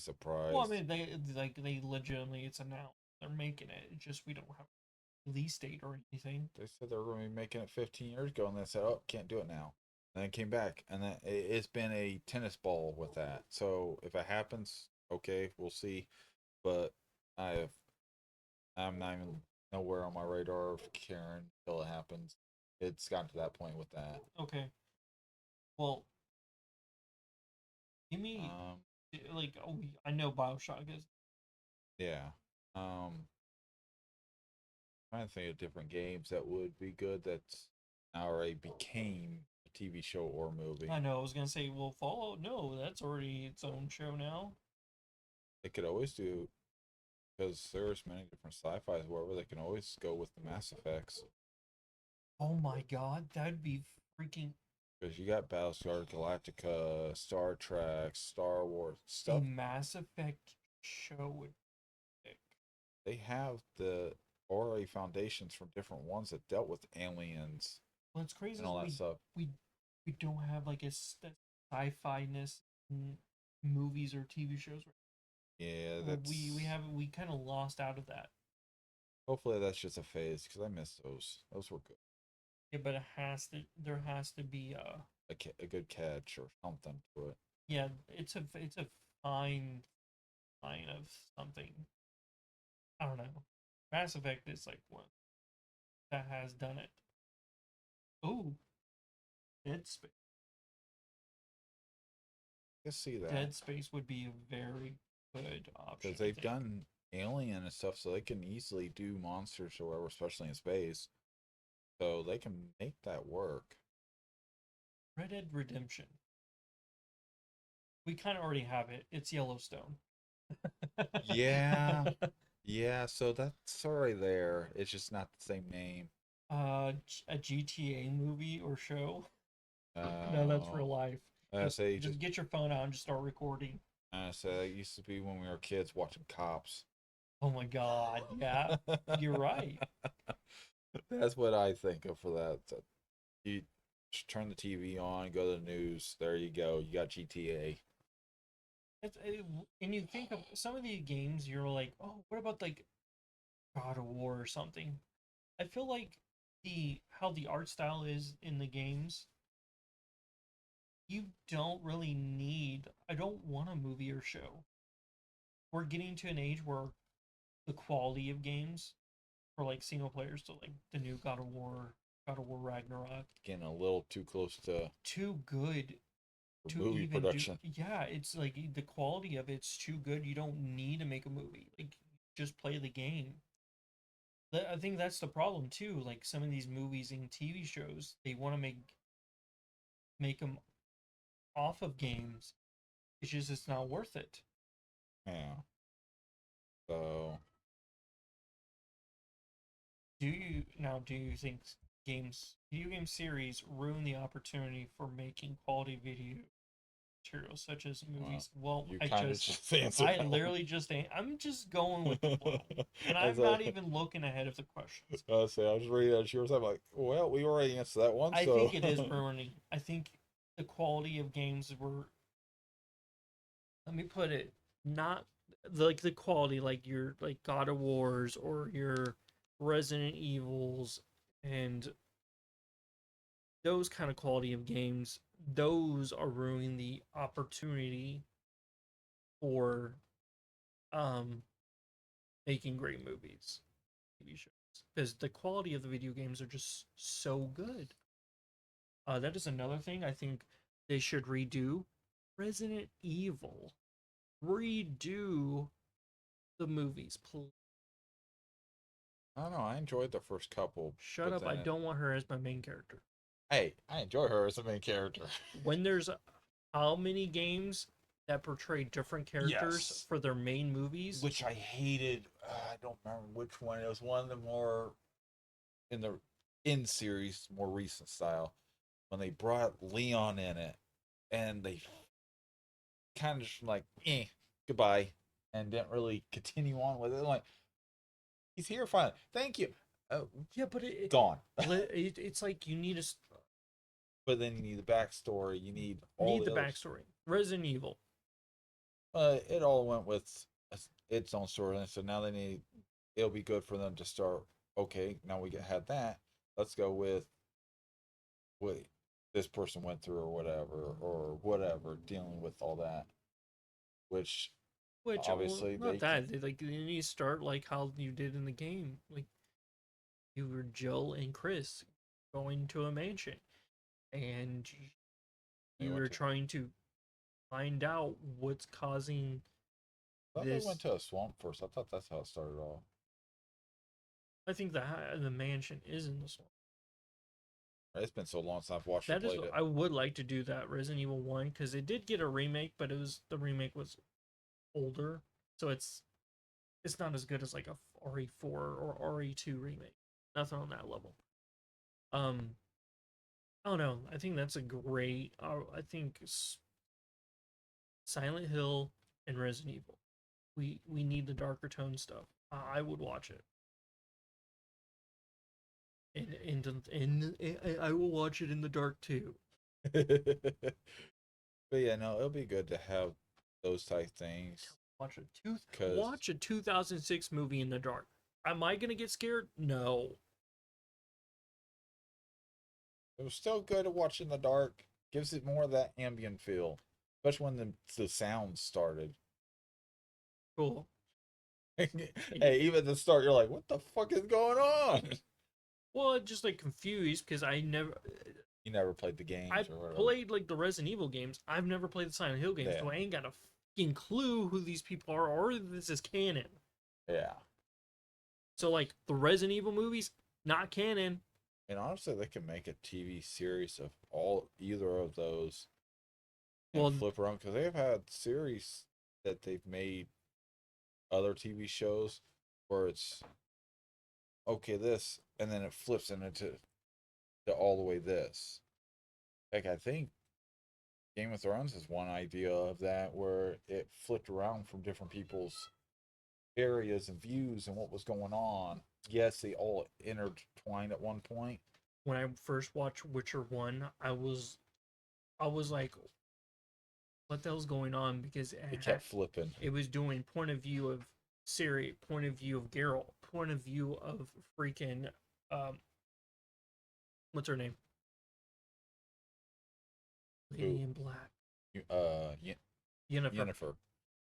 Well, I surprised. mean they legitimately it's announced they're making it. It's just we don't have a release date or anything. They said they were going to be making it 15 years ago, and they said, "Oh, can't do it now." And then it came back, and then it's been a tennis ball with that. So if it happens, okay, we'll see. But I have, I'm not even nowhere on my radar of caring until it happens. It's gotten to that point with that. Okay. Well, give me Um, like I know Bioshock is. yeah. Trying to think of different games that would be good that already became a TV show or movie. I know. I was gonna say, well, Fallout. No, that's already its own show now. They could always do because there's many different sci-fis. Wherever they can always go with the Mass Effects Oh my god, that'd be freaking because you got Battlestar Galactica, Star Trek, Star Wars a stuff. Mass Effect show would pick. They have the already foundations from different ones that dealt with aliens What's crazy and is all that stuff. we we don't have like a sci-fi ness in movies or TV shows. Yeah, We that's haven't we kind of lost out of that. hopefully that's just a phase because I miss those. Those were good. Yeah, but there has to be A good catch or something to it. yeah, it's a fine line of something. I don't know. Mass Effect is like one that has done it. Oh, Dead Space. I can see that Dead Space would be a very good option, because I they've think. done Alien and stuff, so they can easily do monsters or whatever, especially in space. So they can make that work. Red Dead Redemption. We kind of already have it. It's Yellowstone. Yeah, yeah. So that's already there. It's just not the same name. A GTA movie or show? No, that's Uh, real life. I say Just just get your phone out and just start recording. I say it used to be when we were kids watching Cops. Oh my god, yeah, you're right. That's what I think of for that. So you just turn the TV on, go to the news. There you go. You got GTA. And you think of some of the games, you're like, oh, what about like God of War or something? I feel like the how the art style is in the games, you don't really need. I don't want a movie or show. We're getting to an age where the quality of games for like single players, so like the new God of War Ragnarok, Getting a little too close to too good. to movie even do, production. yeah, it's like the quality of it's too good. You don't need to make a movie. Like, just play the game. I think that's the problem too. Like some of these movies and TV shows, they want to make them off of games. It's not worth it. Yeah. So Do you think video game series ruin the opportunity for making quality video materials such as well, movies? Well, you kind of just answered I that one. literally just I'm just going with the flow, and As I'm not even looking ahead of the questions. I say, I was reading that yours. I'm like, well, we already answered that one, I so think it is ruining. I think the quality of games were, let me put it, not like the quality like your like God of Wars or your Resident Evils and those kind of quality of games, those are ruining the opportunity for um making great movies, TV shows, because the quality of the video games are just so good. That is another thing I think they should redo. Resident Evil, redo the movies, please. I don't know. I enjoyed the first couple, Shut but up! I then don't want her as my main character. hey, I enjoy her as the main character. When there's how many games that portray different characters Yes, for their main movies? which I hated. I don't remember which one. It was one of the more in the in series, more recent style when they brought Leon in it, and they kind of just like, goodbye, and didn't really continue on with it. Like, he's here finally. Thank you. Yeah, but Gone. it's like you need But then you need the backstory. You need all need the the other. backstory. Resident Evil. It all went with its own story, and so now they need. It'll be good for them to start. Okay, now we had that. Let's go with what this person went through, or whatever, dealing with all that. Which Which, well, obviously not they can. that. Like you need to start like how you did in the game. Like you were Jill and Chris going to a mansion, and They you went were to. trying to find out what's causing I thought they went this. to a swamp first. I thought that's how it started off. I think the mansion is in the swamp. It's been so long since I've watched or That is, played it. I would like to do that Resident Evil 1 because it did get a remake, but the remake was older, so it's not as good as like a RE4 or RE2 remake. Nothing on that level. Um, I don't know. I think that's a great. I think Silent Hill and Resident Evil. We need the darker tone stuff. I would watch it. And I will watch it in the dark too. But yeah, no, it'll be good to have those type things Watch a because watch a 2006 movie in the dark. Am I gonna get scared? No. it was still good to watch in the dark. Gives it more of that ambient feel, especially when the sounds started. Cool. Hey, even at the start, you're like, "What the fuck is going on?" Well, just like confused because You never played the I games or whatever. played like the Resident Evil games. I've never played the Silent Hill games, Yeah, so I ain't got a fucking clue who these people are or this is canon. yeah. So like the Resident Evil movies, not canon. And honestly, they can make a TV series of all either of those and Well, flip around because they've had series that they've made other TV shows where it's okay this and then it flips into to all the way this. Like I think Game of Thrones is one idea of that where it flipped around from different people's areas and views and what was going on. Yes, they all intertwined at one point. when I first watched Witcher 1, I was like, what the hell's going on? Because It kept flipping. it was doing point of view of Ciri, point of view of Geralt, point of view of freaking um what's her name? Lady Who? in Black. Yennefer. Yennefer.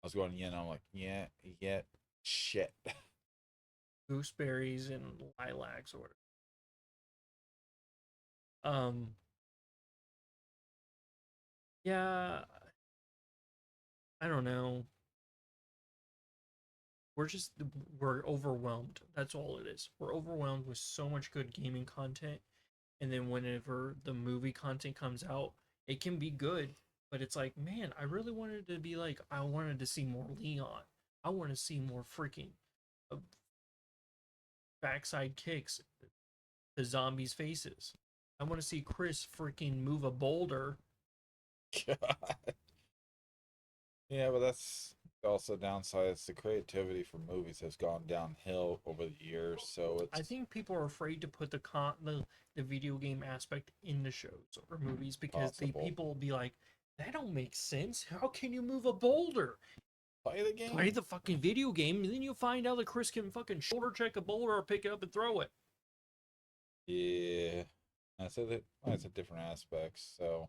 I was going Yen. I'm like, yeah, yeah, shit. Gooseberries and lilacs or whatever. Yeah, I don't know. We're just we're overwhelmed. That's all it is. We're overwhelmed with so much good gaming content, and then whenever the movie content comes out, it can be good, but it's like, man, I really wanted to be like, I wanted to see more Leon. I want to see more freaking uh, backside kicks to zombies' faces. I want to see Chris freaking move a boulder. God. Yeah, but that's also downside. It's the creativity for movies has gone downhill over the years, so I it's think people are afraid to put the video game aspect in the shows or movies because the possible. people will be like, that don't make sense. How can you move a boulder? Play the Play game. the fucking video game, and then you'll find out that Chris can fucking shoulder check a boulder or pick it up and throw it. Yeah, that's a different aspects. So,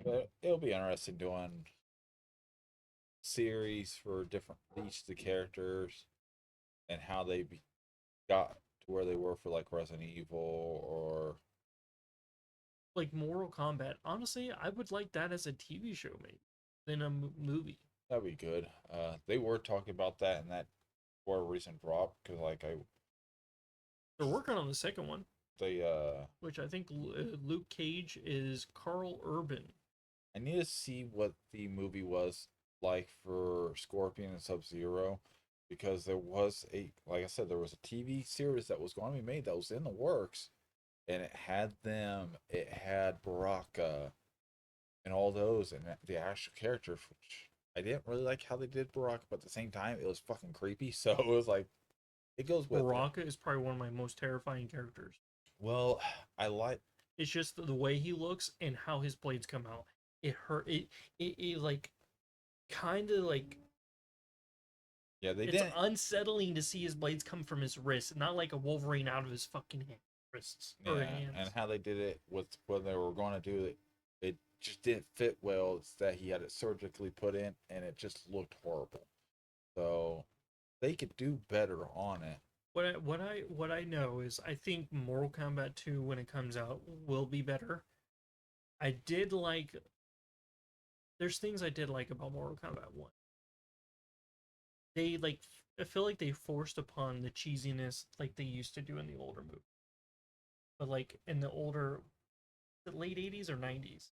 but it'll be interesting doing series for different each of the characters and how got to where they were for like Resident Evil or Like Mortal Kombat. Honestly, I would like that as a TV show, maybe, than a movie. that'd be good. They were talking about that in that for a recent drop because like They're working on the second one, they which I think Luke Cage is Carl Urban. I need to see what the movie was like for Scorpion and Sub Zero because there was like I said, there was a TV series that was going to be made that was in the works, and it had Baraka and all those, and the actual characters, which I didn't really like how they did Baraka, but at the same time, it was fucking creepy. So it was like, it goes with it. Baraka is probably one of my most terrifying characters. Well, I like, It's just the way he looks and how his blades come out. It hurt. It like kind of like yeah, they it's didn't, unsettling to see his blades come from his wrist, not like a Wolverine out of his fucking wrists or yeah, and hands. how they did it with when they were going to do it, it just didn't fit well. It's that he had it surgically put in, and it just looked horrible. So they could do better on it. What I know is I think Mortal Kombat 2 when it comes out will be better. I did like there's things I did like about Mortal Kombat 1. They like I feel like they forced upon the cheesiness like they used to do in the older movie. But like in the older the late 80s or 90s.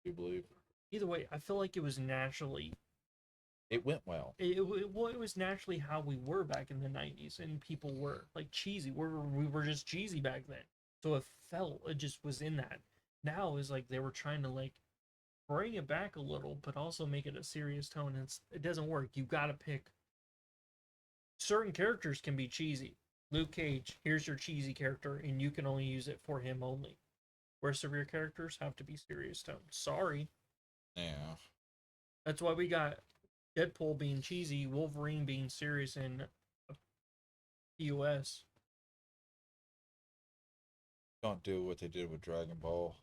Do you believe Either way, I feel like it was naturally it went well? it was naturally how we were back in the 90s and people were like cheesy. We were just cheesy back then. So it just was in that. Now is like they were trying to like bring it back a little, but also make it a serious tone. And it doesn't work. You got to pick. Certain characters can be cheesy. Luke Cage, here's your cheesy character, and you can only use it for him only. Rest of your characters have to be serious tone. Sorry. Yeah. That's why we got Deadpool being cheesy, Wolverine being serious, and POS. Don't do what they did with Dragon Ball.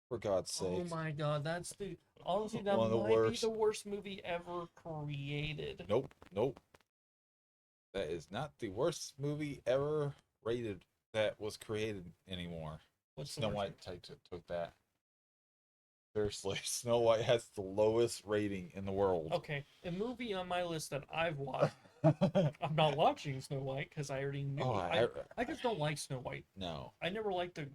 For God's Oh sake. my god, that's the honestly that One of the might be worst. the worst movie ever created. Nope, nope. That is not the worst movie ever rated that was created anymore. What's the Snow worst White took that. Seriously, Snow White has the lowest rating in the world. Okay, a movie on my list that I've watched. I'm not watching Snow White because I already knew. Oh, I just don't like Snow White. no. I never liked the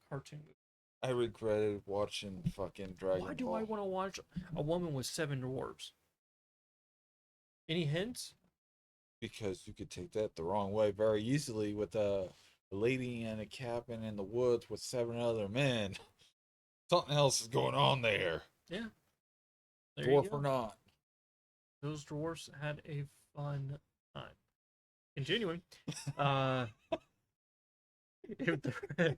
cartoon movie. I regretted watching fucking Dragon Why do Ball. I want to watch a woman with seven dwarves? Any hints? Because you could take that the wrong way very easily with a lady in a cabin in the woods with seven other men. Something else is going on there. Yeah, there you Dwarf go. or not. Those dwarfs had a fun time. Continuing, uh, if there,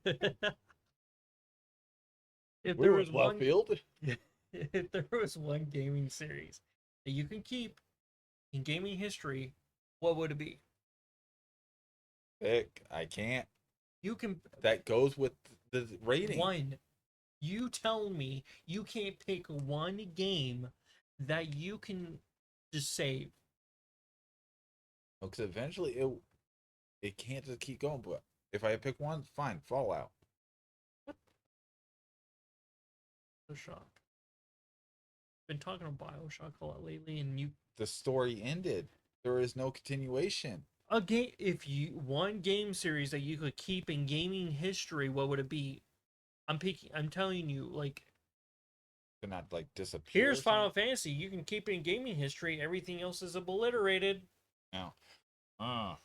if We there went was left one, field. if there was one gaming series that you can keep in gaming history, what would it be? Heck, I can't. You can That goes with the rating. one. You tell me you can't pick one game that you can just save. Because eventually it can't just keep going. But if I pick one, fine. Fallout. Bioshock. Been talking about Bioshock a lot lately, and you The story ended. There is no continuation. a game. If you one game series that you could keep in gaming history, what would it be? I'm picking. I'm telling you, like They're not like disappear. here's Final Fantasy. You can keep it in gaming history. Everything else is obliterated. Now, uh,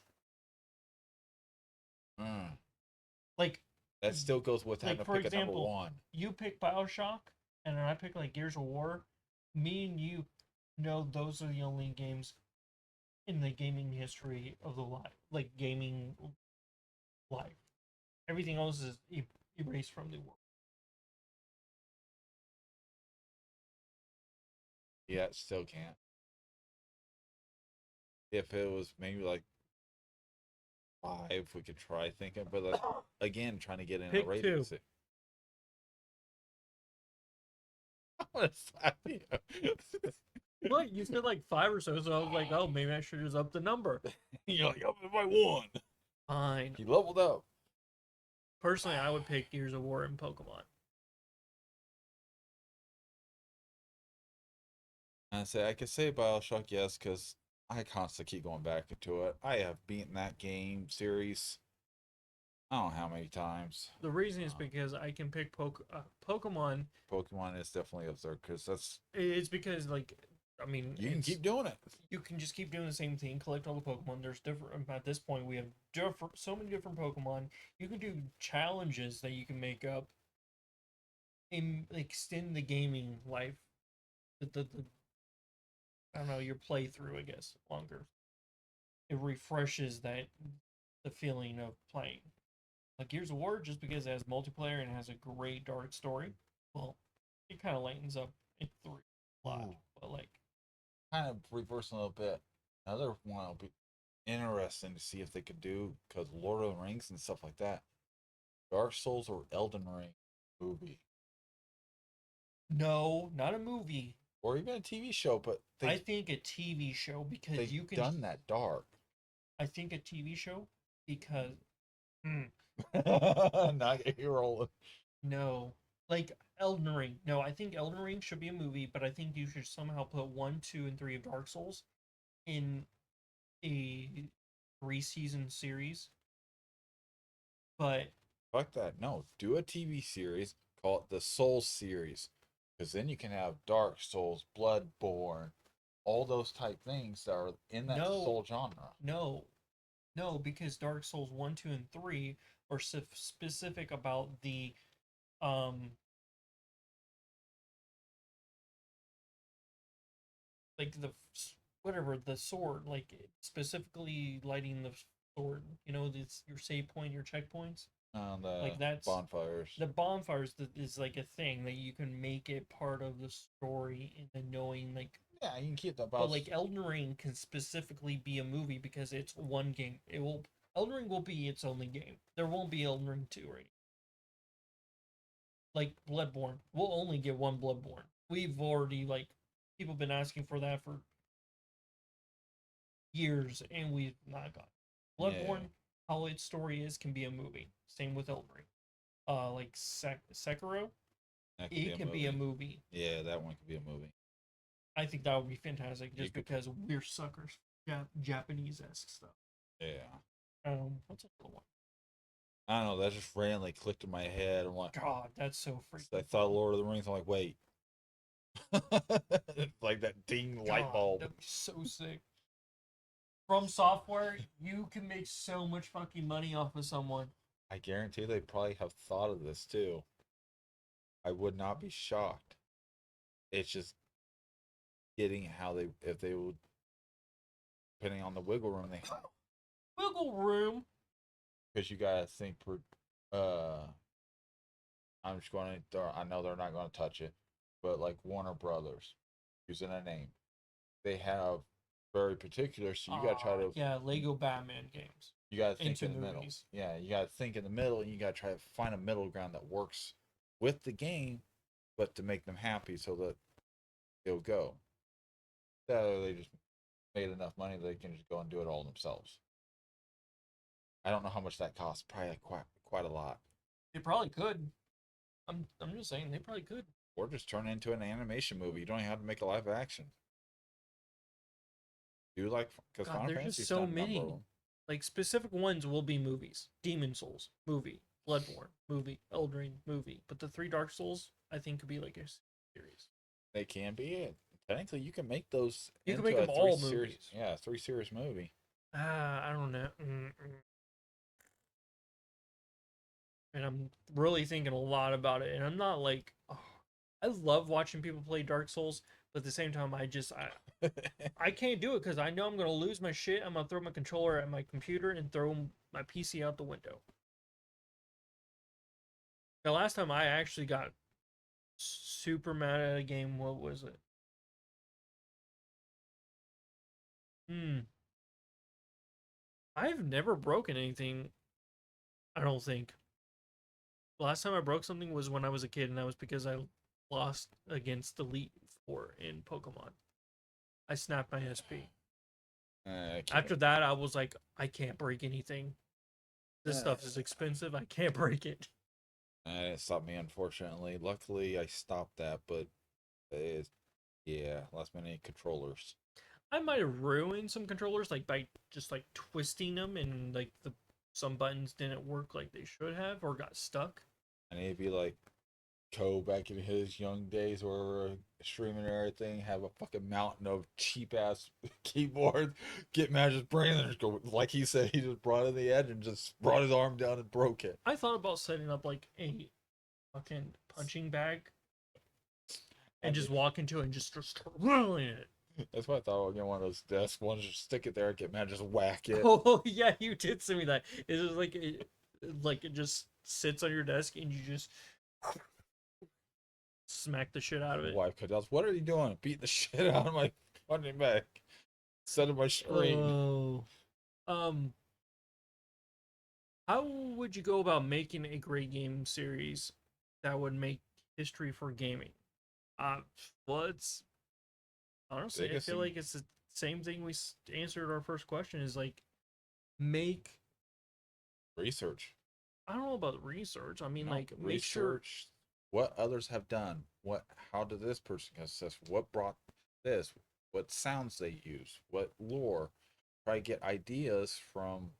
uh. Like That still goes with having to for pick a number example, one. you pick Bioshock, and then I pick like Gears of War. Me and you know those are the only games in the gaming history of the life, like gaming life. Everything else is erased from the world. Yeah, it still can't. If it was maybe like five, we could try thinking, but like, again, trying to get in a Pick rating. two. What's that? What you said like five or so, so I was like, oh, maybe I should just up the number. You're like, up by one. Fine. He leveled up. Personally, I would pick Gears of War and Pokemon. I say I could say Bioshock, yes, because I constantly keep going back into it. I have beaten that game series. I don't know how many times. The reason is because I can pick Pokemon. Pokemon is definitely up there because that's It's because like I mean you can keep doing it. You can just keep doing the same thing, collect all the Pokemon. There's different at this point we have so many different Pokemon. You can do challenges that you can make up and extend the gaming life. The I don't know, your playthrough, I guess, longer. It refreshes the feeling of playing. Like Gears of War, just because it has multiplayer and has a great dark story, well, it kind of lightens up in 3 a lot. Ooh. But like, Kind of reversing a little bit. Another one will be interesting to see if they could do because Lord of the Rings and stuff like that. Dark Souls or Elden Ring movie, no, not a movie. or even a TV show, but I think a TV show because they've you can. done that dark. I think a TV show because Not get you rolling. no, like Elden Ring. No, I think Elden Ring should be a movie, but I think you should somehow put 1, 2, and 3 of Dark Souls in a 3-season series. But Fuck that. No, do a TV series. Call it the Souls series, because then you can have Dark Souls, Bloodborne, all those type things that are in that soul genre. no, because Dark Souls 1, 2, and 3 are specific about the um like whatever the sword, like specifically lighting the sword. You know, it's your save point, your checkpoints. And the Like that's bonfires. the bonfires is like a thing that you can make it part of the story and then knowing like. Yeah, you can keep that. But like Elden Ring can specifically be a movie because it's one game. Elden Ring will be its only game. There won't be Elden Ring 2 right now. Like Bloodborne, we'll only get one Bloodborne. We've already like people been asking for that for years and we've not got it. Bloodborne, how its story is can be a movie. Same with Elden Ring. Like Sekiro, it can be a movie. Yeah, that one could be a movie. I think that would be fantastic just because we're suckers for Japanese-esque stuff. Yeah. What's another one? I don't know. That just randomly clicked in my head. I'm like, God, that's so freaking. I thought Lord of the Rings. I'm like, wait. Like that ding light bulb. That'd be so sick. From Software, you can make so much fucking money off of someone. I guarantee they probably have thought of this too. I would not be shocked. It's just getting how if they would, depending on the wiggle room they have. Wiggle room. Because you gotta think I'm just going to. I know they're not going to touch it, but like Warner Brothers, using a name, they have very particular. So you got to try to Lego Batman games. You got to think in the middle. Yeah, you got to think in the middle, and you got to try to find a middle ground that works with the game, but to make them happy so that they'll go. So they just made enough money that they can just go and do it all themselves. I don't know how much that costs. Probably like quite a lot. They probably could. I'm just saying they probably could. Or just turn it into an animation movie. You don't even have to make a live action. Do like because God, Final there's just Fantasy's so done a number of many. them. Like specific ones will be movies. Demon Souls movie, Bloodborne movie, Elden Ring movie. But the three Dark Souls, I think, could be like a series. They can be it. Technically, you can make those You can make into a them all movies. yeah, 3 series movie. I don't know. And I'm really thinking a lot about it. And I'm not like, oh, I love watching people play Dark Souls, but at the same time, I can't do it because I know I'm gonna lose my shit. I'm gonna throw my controller at my computer and throw my PC out the window. The last time I actually got super mad at a game, what was it? Hmm. I've never broken anything. I don't think. The last time I broke something was when I was a kid, and that was because I lost against Elite Four in Pokemon. I snapped my SP. I After can't. that, I was like, I can't break anything. This Uh, stuff is expensive. I can't break it. it stopped me, unfortunately. Luckily, I stopped that, but it's, yeah, last minute controllers. I might have ruined some controllers like by just like twisting them and like the some buttons didn't work like they should have or got stuck. And it'd be like Ko back in his young days where we're streaming and everything, have a fucking mountain of cheap ass keyboards, get mad, just bring it and just go, like he said, he just brought in the edge and just brought his arm down and broke it. I thought about setting up like a fucking punching bag and just walk into it and just start rolling it. That's what I thought. I'll get one of those desk ones, just stick it there, get mad, just whack it. Oh yeah, you did send me that. It's just like it just sits on your desk and you just smack the shit out of it. Wife could ask, "What are you doing? Beating the shit out of my punching bag, set of my screen." Oh, um, how would you go about making a great game series that would make history for gaming? Uh, well, it's honestly, I Biggest feel thing, like it's the same thing we answered our first question is like make. research. I don't know about research. I mean, No, like make sure. research what others have done. What? How did this person consist? What brought this? What sounds they use? What lore? Try to get ideas from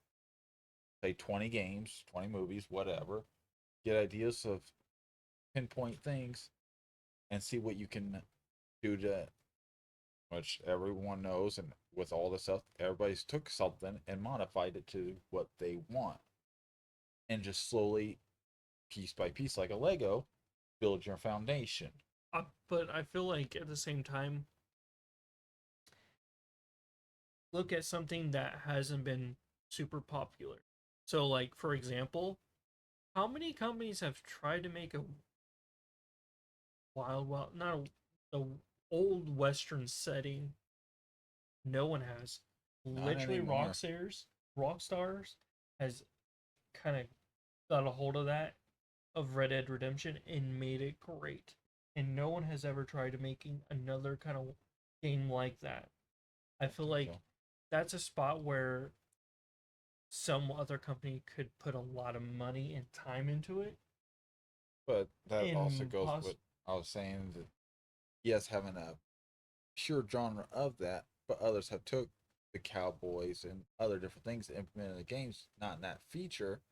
say 20 games, 20 movies, whatever. Get ideas of pinpoint things and see what you can do to, which everyone knows, and with all this stuff, everybody's took something and modified it to what they want, and just slowly, piece by piece, like a Lego, build your foundation. But I feel like at the same time, look at something that hasn't been super popular. So, like for example, how many companies have tried to make a wild, not the old Western setting? No one has. Not Literally, anymore. Rockstars has kind of got a hold of that of Red Dead Redemption and made it great. And no one has ever tried to making another kind of game like that. I I don't feel think like so. that's a spot where some other company could put a lot of money and time into it. But that also And goes with I was saying that yes, having a pure genre of that, but others have took the cowboys and other different things and implemented in the games, not in that feature,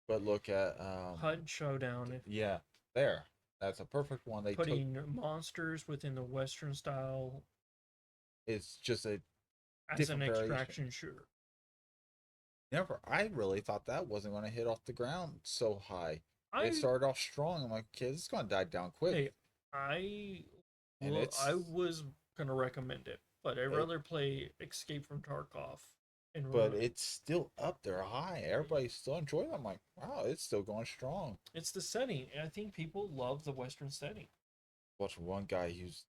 but look at HUD Showdown, if yeah, there. That's a perfect one. They took putting monsters within the Western style it's just a as an different variation. extraction shooter. Never I really thought that wasn't gonna hit off the ground so high. It I started off strong. I'm like, okay, this is gonna die down quick. hey, I And I it's was gonna recommend it, but I'd it rather play Escape from Tarkov and but it's still up there high. Everybody still enjoy it. I'm like, wow, it's still going strong. it's the setting. I think people love the Western setting. Watch one guy who's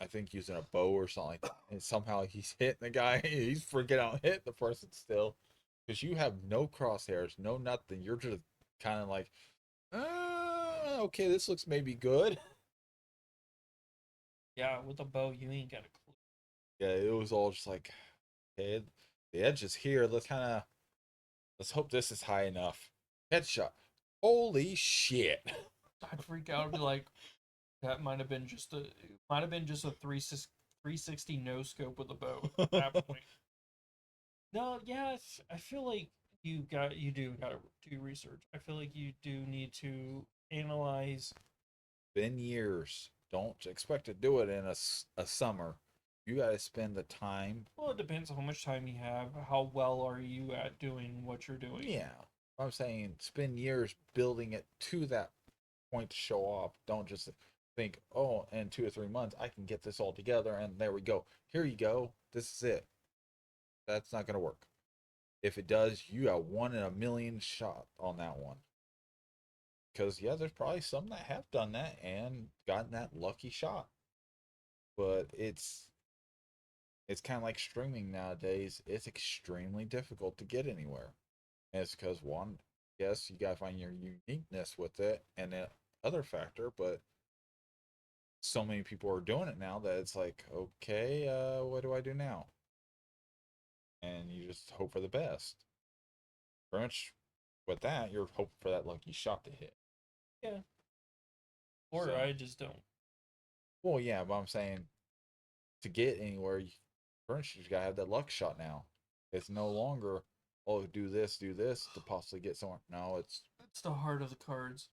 I think using a bow or something like that, and somehow he's hitting the guy. He's freaking out, hitting the person still, because you have no crosshairs, no nothing. You're just kind of like, okay, this looks maybe good. Yeah, with a bow, you ain't got a clue. Yeah, it was all just like, okay, the edge is here. Let's hope this is high enough. Headshot. Holy shit! I'd freak out and be like, That might have been just a 360 no scope with a bow at that point. No, yeah, I feel like you do got to do research. I feel like you do need to analyze. Been years. Don't expect to do it in a summer. You got to spend the time. Well, it depends on how much time you have. How well are you at doing what you're doing? Yeah. I'm saying spend years building it to that point to show off. Don't just think, oh, in 2 or 3 months, I can get this all together and there we go. Here you go. This is it. That's not going to work. If it does, you got 1 in a million shot on that one. Because, yeah, there's probably some that have done that and gotten that lucky shot. But it's kind of like streaming nowadays. It's extremely difficult to get anywhere. And it's because one, yes, you gotta find your uniqueness with it, and the other factor, but so many people are doing it now that it's like, okay, what do I do now? And you just hope for the best. Pretty much with that, you're hoping for that lucky shot to hit. Yeah. Or So, I just don't. well, yeah, but I'm saying to get anywhere, pretty much you just gotta have that luck shot now. It's no longer, oh, do this to possibly get somewhere. No, it's That's the heart of the cards.